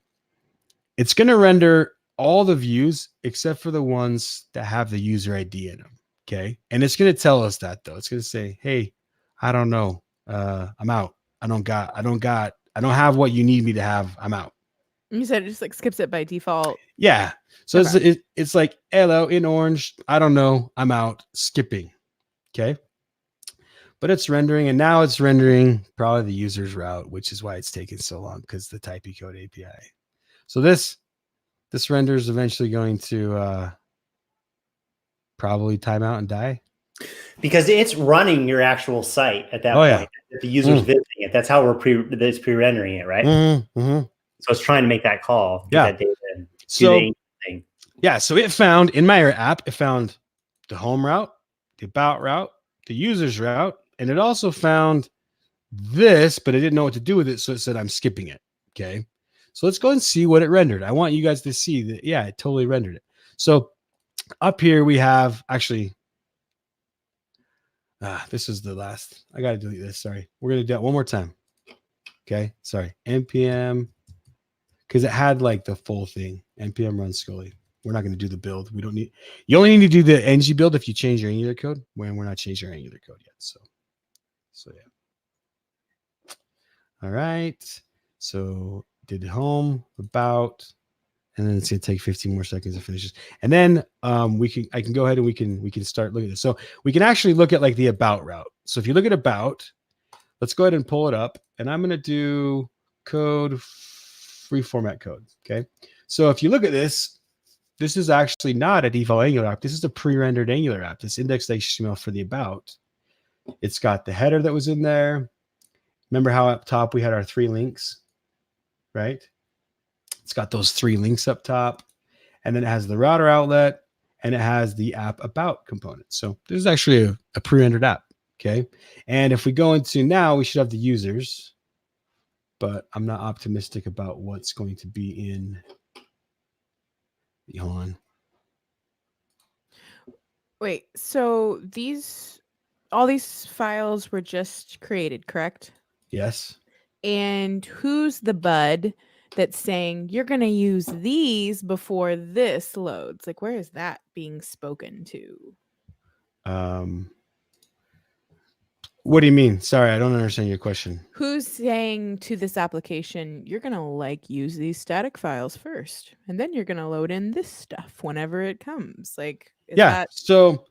it's going to render all the views except for the ones that have the user ID in them. Okay. And it's going to tell us that though. It's going to say, hey, I don't know. I'm out. I don't have what you need me to have. I'm out. You said it just like skips it by default. Yeah. So Okay. it's like, hello in orange. I don't know. I'm out. Skipping. Okay. But it's rendering, and now it's rendering probably the user's route, which is why it's taking so long, because the typey code API. So this render is eventually going to probably time out and die. Because it's running your actual site at that point. If the user's visiting it. That's how it's pre-rendering it, right? Mm-hmm. So it's trying to make that call, get that data in. So it found in my app, it found the home route, the about route, the user's route, and it also found this, but it didn't know what to do with it, so it said I'm skipping it. Okay. So let's go and see what it rendered. I want you guys to see that, yeah, it totally rendered it. So up here we have actually, this is the last. I got to delete this. Sorry. We're going to do it one more time. Okay. Sorry. NPM, because it had like the full thing. NPM run Scully. We're not going to do the build. We don't need, you only need to do the ng build if you change your Angular code, when we're not changing our Angular code yet. So yeah. All right. So did home, about, and then it's going to take 15 more seconds to finish this. And then I can go ahead and we can start looking at this. So we can actually look at like the about route. So if you look at about, let's go ahead and pull it up, and I'm going to do code, free format code. Okay. So if you look at this is actually not a default Angular app. This is a pre-rendered Angular app. This index.html for the about. It's got the header that was in there. Remember how up top we had our 3 links, right? It's got those 3 links up top, and then it has the router outlet, and it has the app about component. So this is actually a pre-rendered app. Okay. And if we go into now, we should have the users, but I'm not optimistic about what's going to be in. Hold on. Wait, so all these files were just created, correct? Yes. And who's the bud that's saying you're going to use these before this loads? Like, where is that being spoken to? What do you mean? Sorry, I don't understand your question. Who's saying to this application, you're going to like use these static files first, and then you're going to load in this stuff whenever it comes? Like, so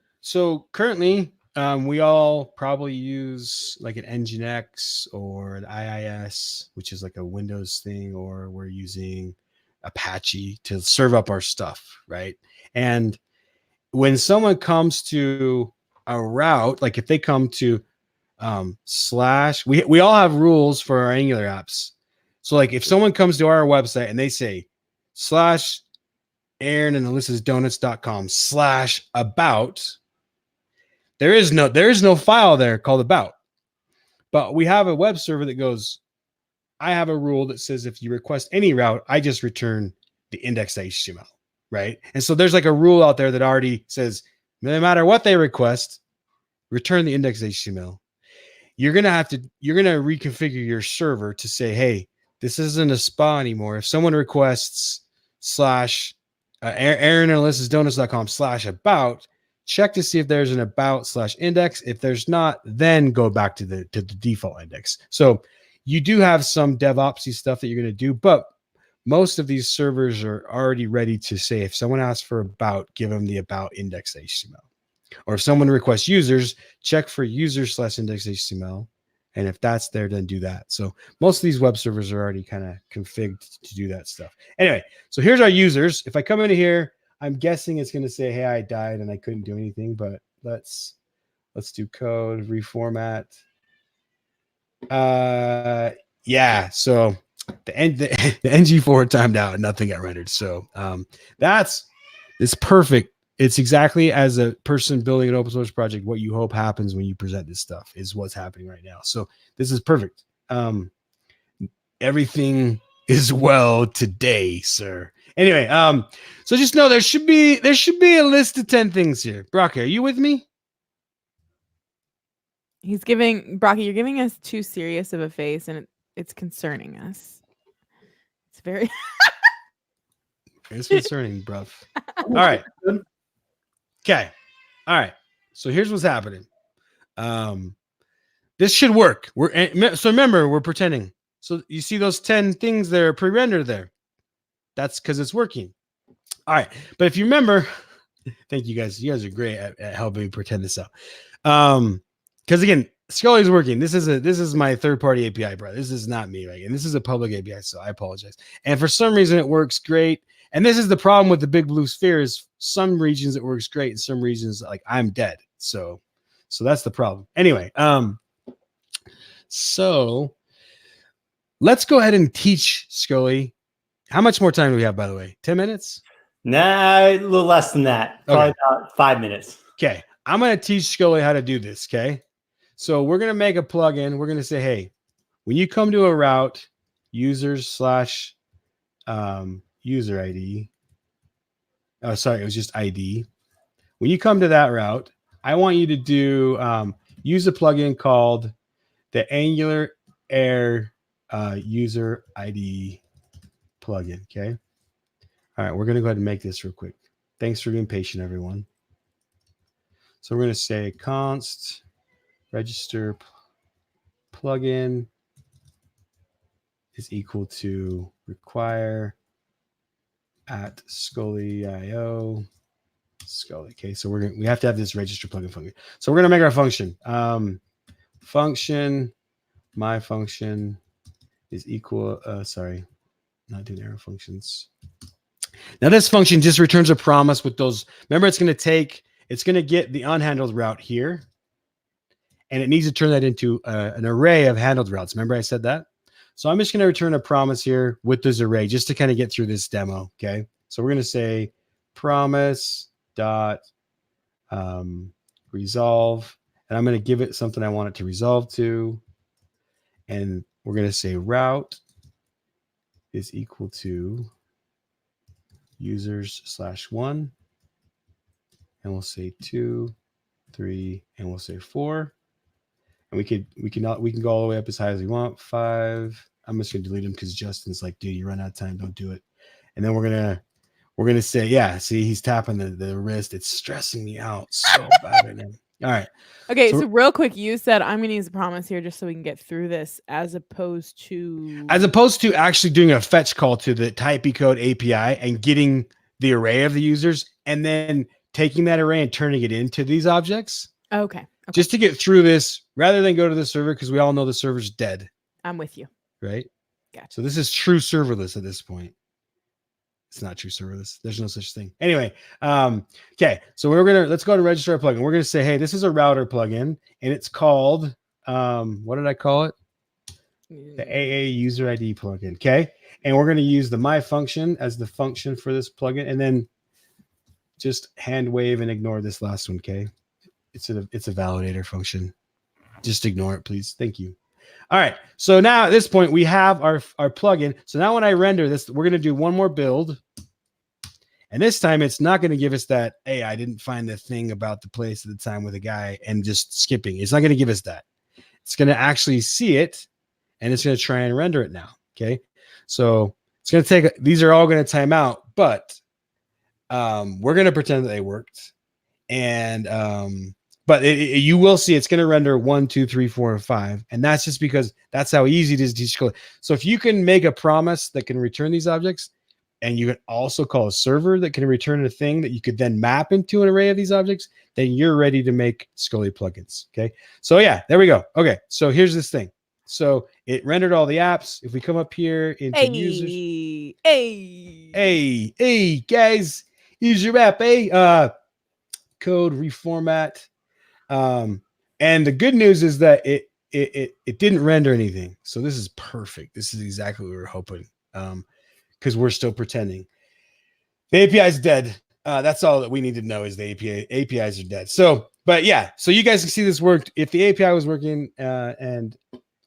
currently we all probably use like an Nginx or an IIS, which is like a Windows thing, or we're using Apache to serve up our stuff, right? And when someone comes to a route, like if they come to / we all have rules for our Angular apps. So like if someone comes to our website and they say /Aaron and Alyssa's donuts.com /about, there is no file there called about. But we have a web server that goes, I have a rule that says if you request any route, I just return the index.html, right? And so there's like a rule out there that already says no matter what they request, return the index.html. You're going to reconfigure your server to say, hey, this isn't a spa anymore. If someone requests Aaron and Alyssa's donuts.com /about, check to see if there's an about /index. If there's not, then go back to the default index. So you do have some DevOpsy stuff that you're going to do, but most of these servers are already ready to say, if someone asks for about, give them the about index HTML. Or if someone requests users, check for user/index HTML. And if that's there, then do that. So most of these web servers are already kind of configured to do that stuff. Anyway, so here's our users. If I come into here, I'm guessing it's going to say, hey, I died and I couldn't do anything, but let's do code, reformat. Yeah, so the ng4 timed out and nothing got rendered. So it's perfect. It's exactly, as a person building an open source project, what you hope happens when you present this stuff is what's happening right now. So this is perfect. Everything is well today, sir. Anyway, so just know there should be a list of 10 things here. Brock, are you with me? Brocky, you're giving us too serious of a face, and it's concerning us. It's very it's concerning, bruv. All right. Okay. All right. So here's what's happening. This should work. So remember, we're pretending. So you see those 10 things that are pre-rendered there. That's because it's working. All right. But if you remember, thank you guys. You guys are great at helping me pretend this out. Because again, Scully's working. This is my third-party API, bro. This is not me, right? And this is a public API, so I apologize. And for some reason, it works great. And this is the problem with the big blue sphere: is some regions it works great, and some regions, like, I'm dead. So that's the problem. Anyway, so let's go ahead and teach Scully. How much more time do we have, by the way? 10 minutes? Nah, a little less than that. Probably about 5 minutes. Okay. I'm going to teach Scully how to do this. Okay. So we're going to make a plugin. We're going to say, hey, when you come to a route, users/user ID. Oh, sorry. It was just ID. When you come to that route, I want you to do use a plugin called the AngularAir user ID plugin. Okay. All right. We're going to go ahead and make this real quick. Thanks for being patient, everyone. So we're going to say const register plugin is equal to require at Scully.io. Scully. Okay, so we have to have this register plugin function. So we're going to make our function. Function, my function is equal. Sorry, not doing arrow functions. Now this function just returns a promise with those. Remember, it's going to get the unhandled route here, and it needs to turn that into an array of handled routes. Remember I said that? So I'm just going to return a promise here with this array just to kind of get through this demo. Okay. So we're going to say promise dot resolve, and I'm going to give it something I want it to resolve to. And we're going to say route is equal to users/1. And we'll say 2, 3, and we'll say 4. And we can go all the way up as high as we want. 5. I'm just gonna delete them because Justin's like, dude, you run out of time, don't do it. And then we're gonna say, yeah, see, he's tapping the wrist. It's stressing me out so bad right now. All right. Okay, so real quick, you said I'm gonna use a promise here just so we can get through this, as opposed to actually doing a fetch call to the typecode API and getting the array of the users, and then taking that array and turning it into these objects. Okay. Just to get through this, rather than go to the server, because we all know the server's dead. I'm with you. Right? Gotcha. So this is true serverless at this point. It's not true serverless. There's no such thing. Anyway, okay. So let's go to register our plugin. We're gonna say, hey, this is a router plugin, and it's called what did I call it? The AA user ID plugin. Okay. And we're gonna use the my function as the function for this plugin, and then just hand wave and ignore this last one. Okay. It's a validator function. Just ignore it, please. Thank you. All right. So now at this point, we have our plugin. So now when I render this, we're going to do one more build. And this time it's not going to give us that, hey, I didn't find the thing about the place at the time with a guy and just skipping. It's not going to give us that. It's going to actually see it, and it's going to try and render it now. Okay. So it's going to these are all going to time out, but we're going to pretend that they worked. And but you will see it's going to render 1, 2, 3, 4, and 5. And that's just because that's how easy it is to teach Scully. So if you can make a promise that can return these objects, and you can also call a server that can return a thing that you could then map into an array of these objects, then you're ready to make Scully plugins. Okay. So yeah, there we go. Okay. So here's this thing. So it rendered all the apps. If we come up here into users, hey, guys, here's your app, code reformat. And the good news is that it didn't render anything. So this is perfect. This is exactly what we were hoping. Because we're still pretending. The API is dead. That's all that we need to know is the APIs are dead. So, but yeah, so you guys can see this worked. If the API was working, and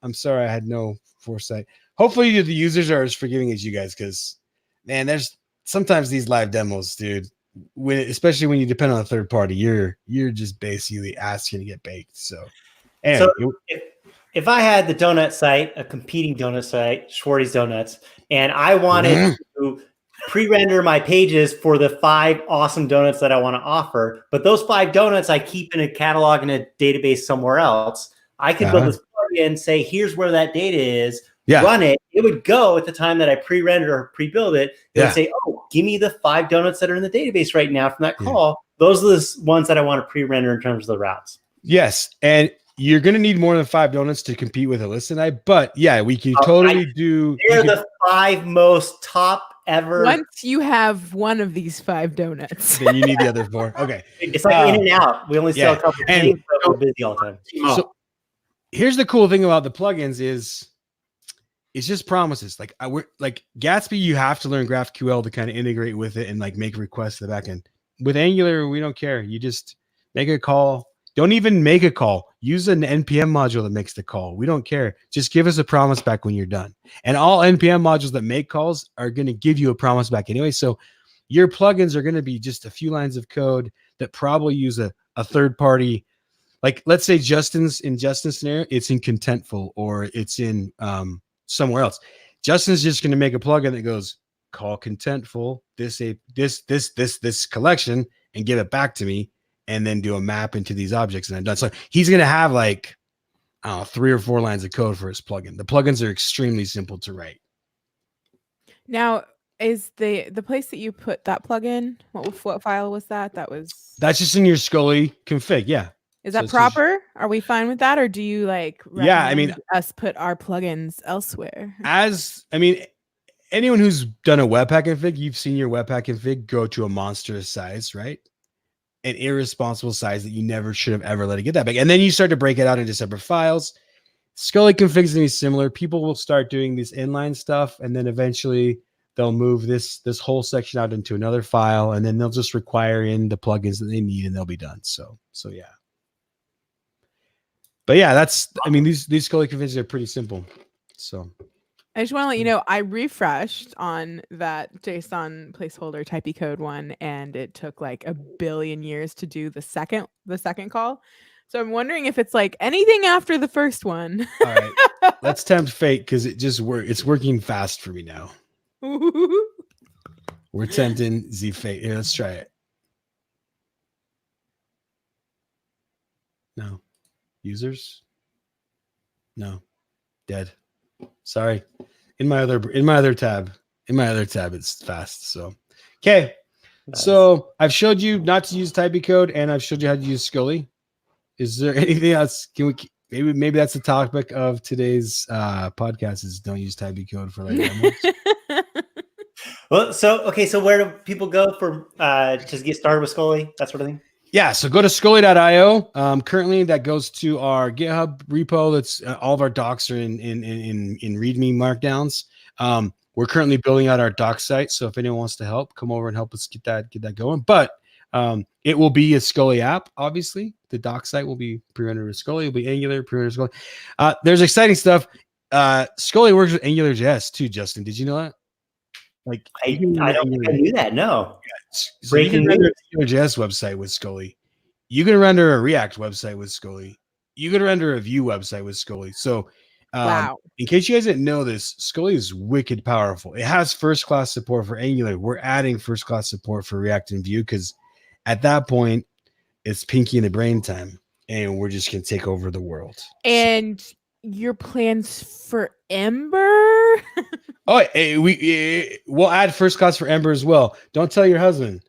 I'm sorry I had no foresight. Hopefully the users are as forgiving as you guys, because man, there's sometimes these live demos, dude. Especially when you depend on a third party, you're just basically asking to get baked. So, anyway, so if I had the donut site, a competing donut site, Schwarty's Donuts, and I wanted to pre-render my pages for the 5 awesome donuts that I want to offer, but those 5 donuts I keep in a catalog in a database somewhere else, I could build this plugin, say, here's where that data is, run it. It would go at the time that I pre-render or pre-build it. It would say, oh, give me the 5 donuts that are in the database right now from that call. Those are the ones that I want to pre-render in terms of the routes. Yes, and you're going to need more than 5 donuts to compete with a listen. But yeah, we can totally do. They're the 5 most top ever. Once you have one of these 5 donuts, then you need the other 4. Okay. It's like in and out. We only sell a couple of things, but we're busy all the time. So here's the cool thing about the plugins is it's just promises. Like like Gatsby, you have to learn GraphQL to kind of integrate with it and like make requests to the backend. With Angular, we don't care. You just make a call. Don't even make a call. Use an NPM module that makes the call. We don't care. Just give us a promise back when you're done. And all NPM modules that make calls are going to give you a promise back anyway. So your plugins are going to be just a few lines of code that probably use a third party. Like let's say Justin's scenario, it's in Contentful or it's in somewhere else. Justin's just going to make a plugin that goes call Contentful, this collection and give it back to me. And then do a map into these objects, and I'm done. So he's going to have like 3 or 4 lines of code for his plugin. The plugins are extremely simple to write. Now, is the place that you put that plugin? What file was that? That's just in your Scully config. Yeah. Is that proper? Are we fine with that, or do you like? Yeah, I mean, us put our plugins elsewhere. Anyone who's done a Webpack config, you've seen your Webpack config go to a monstrous size, right? An irresponsible size that you never should have ever let it get that big. And then you start to break it out into separate files. Scully configs going to be similar. People will start doing this inline stuff, and then eventually they'll move this whole section out into another file, and then they'll just require in the plugins that they need, and they'll be done. So yeah. But yeah, these Scully configs are pretty simple. So I just want to let you know, I refreshed on that JSON placeholder typey code one, and it took like 1 billion years to do the second call. So I'm wondering if it's like anything after the first one. All right, let's tempt fate because it's working fast for me now. We're tempting Z fate. Here, let's try it. No. Users? No. Dead. Sorry. In my other tab, it's fast. So, okay. Nice. So I've showed you not to use typey code, and I've showed you how to use Scully. Is there anything else? Can we maybe that's the topic of today's podcast is don't use typey code for like demos. Well, so where do people go for to get started with Scully, that sort of thing? Yeah, so go to Scully.io. Currently, that goes to our GitHub repo. That's all of our docs are in README markdowns. We're currently building out our doc site, so if anyone wants to help, come over and help us get that going. But it will be a Scully app. Obviously, the doc site will be pre-rendered with Scully. It'll be Angular pre-rendered with Scully. There's exciting stuff. Scully works with AngularJS too. Justin, did you know that? Like I don't think I knew that. No. So you can render a JS website with Scully. You can render a React website with Scully. You can render a Vue website with Scully. So, wow. In case you guys didn't know this, Scully is wicked powerful. It has first-class support for Angular. We're adding first-class support for React and Vue because at that point, it's Pinky in the Brain time. and we're just gonna take over the world. And your plans for Ember? Oh, we'll add first class for Ember as well. Don't tell your husband,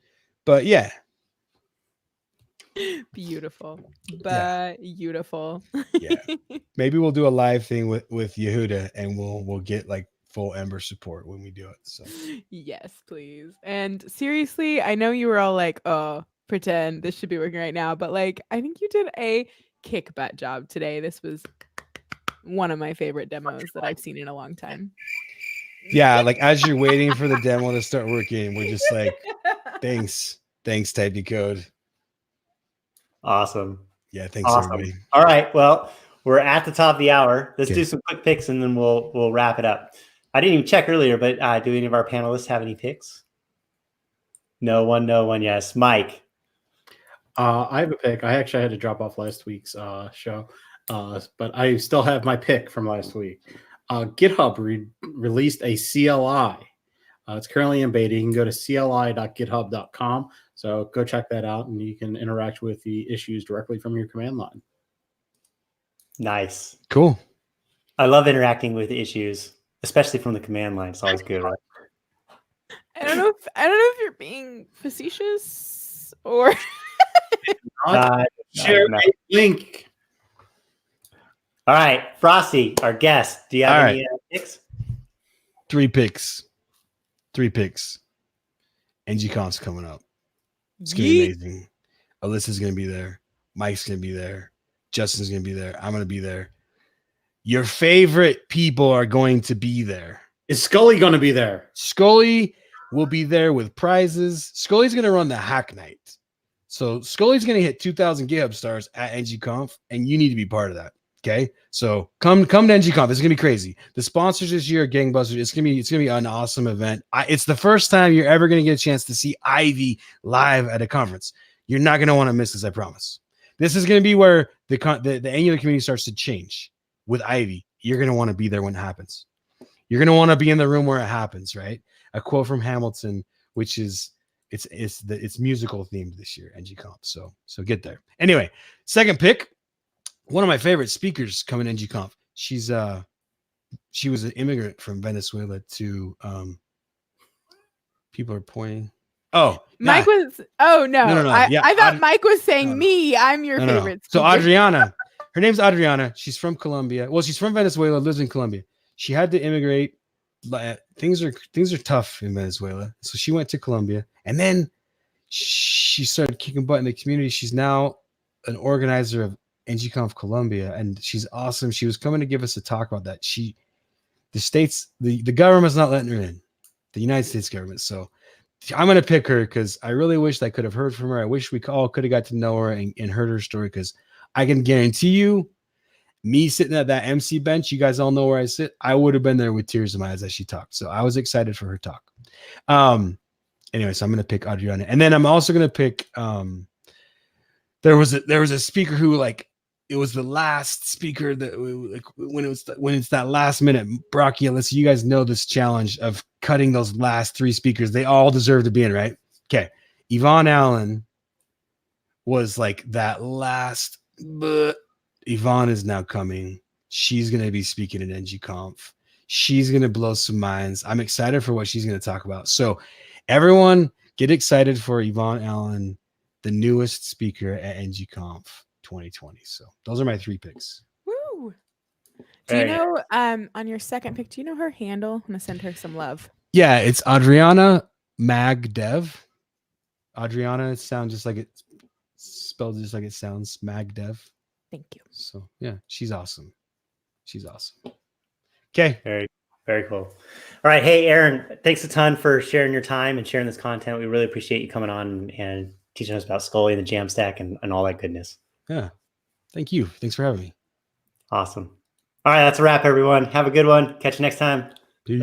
but yeah. Beautiful. Yeah. Beautiful. Yeah. Maybe we'll do a live thing with Yehuda, and we'll get like full Ember support when we do it. So Yes, please. And seriously, I know you were all like, oh, pretend this should be working right now, but like I think you did a kick butt job today. This was one of my favorite demos that I've seen in a long time. yeah, like as you're waiting for the demo to start working, we're just like, thanks, type code. Awesome. Yeah, thanks everybody. All right, well, we're at the top of the hour. Let's do some quick picks and then we'll wrap it up. I didn't even check earlier, but do any of our panelists have any picks? No one, yes. Mike. I have a pick. I actually had to drop off last week's show, but I still have my pick from last week. GitHub released a CLI. It's currently in beta. You can go to cli.github.com. So go check that out, and you can interact with the issues directly from your command line. Nice. Cool. I love interacting with issues, especially from the command line. It's always good, right? I don't know if you're being facetious or Share a link. All right, Frosty, our guest. Do you have any picks? 3 picks. NGConf's coming up. It's gonna be amazing. Alyssa's gonna be there. Mike's gonna be there. Justin's gonna be there. I'm gonna be there. Your favorite people are going to be there. Is Scully going to be there? Scully will be there with prizes. Scully's going to run the hack night. So Scully's going to hit 2,000 GitHub stars at NGConf, and you need to be part of that. Okay. So come to NGConf. It's going to be crazy. The sponsors this year are gangbusters. It's going to be an awesome event. It's the first time you're ever going to get a chance to see Ivy live at a conference. You're not going to want to miss this, I promise. This is going to be where the Angular community starts to change with Ivy. You're going to want to be there when it happens. You're going to want to be in the room where it happens, right? A quote from Hamilton, which is it's musical themed this year, NGConf. So get there. Anyway, second pick, one of my favorite speakers coming to NGConf. She was an immigrant from Venezuela to people are pointing. Oh, Mike was. Oh no. Yeah, I thought Mike was saying me. I'm your favorite. So Adriana, her name's Adriana. She's from Colombia. Well, she's from Venezuela, lives in Colombia. She had to immigrate. Things are tough in Venezuela. So she went to Colombia, and then she started kicking butt in the community. She's now an organizer of NGConf Colombia, and she's awesome. She was coming to give us a talk about that. The government's not letting her in, the United States government. So I'm going to pick her because I really wish I could have heard from her. I wish we all could have got to know her and heard her story, because I can guarantee you, me sitting at that MC bench, you guys all know where I sit, I would have been there with tears in my eyes as she talked. So I was excited for her talk. Anyway, so I'm going to pick Adriana. And then I'm also going to pick, there was a speaker who, like, it was the last speaker that, like, when it's that last minute, Brocky, Alyssa, you guys know this challenge of cutting those last 3 speakers. They all deserve to be in, right? Okay. Yvonne Allen was like that last, but Yvonne is now coming. She's going to be speaking at NGConf. She's going to blow some minds. I'm excited for what she's going to talk about. So everyone get excited for Yvonne Allen, the newest speaker at NGConf 2020. So those are my 3 picks. Woo! Do you know, on your second pick, do you know her handle? I'm going to send her some love. Yeah, it's Adriana Magdev. Adriana sounds just like it's spelled just like it sounds, Magdev. Thank you. So yeah, she's awesome. Okay. Very, very cool. All right. Hey, Aaron, thanks a ton for sharing your time and sharing this content. We really appreciate you coming on and teaching us about Scully and the JAMStack and all that goodness. Yeah. Thank you. Thanks for having me. Awesome. All right. That's a wrap, everyone. Have a good one. Catch you next time.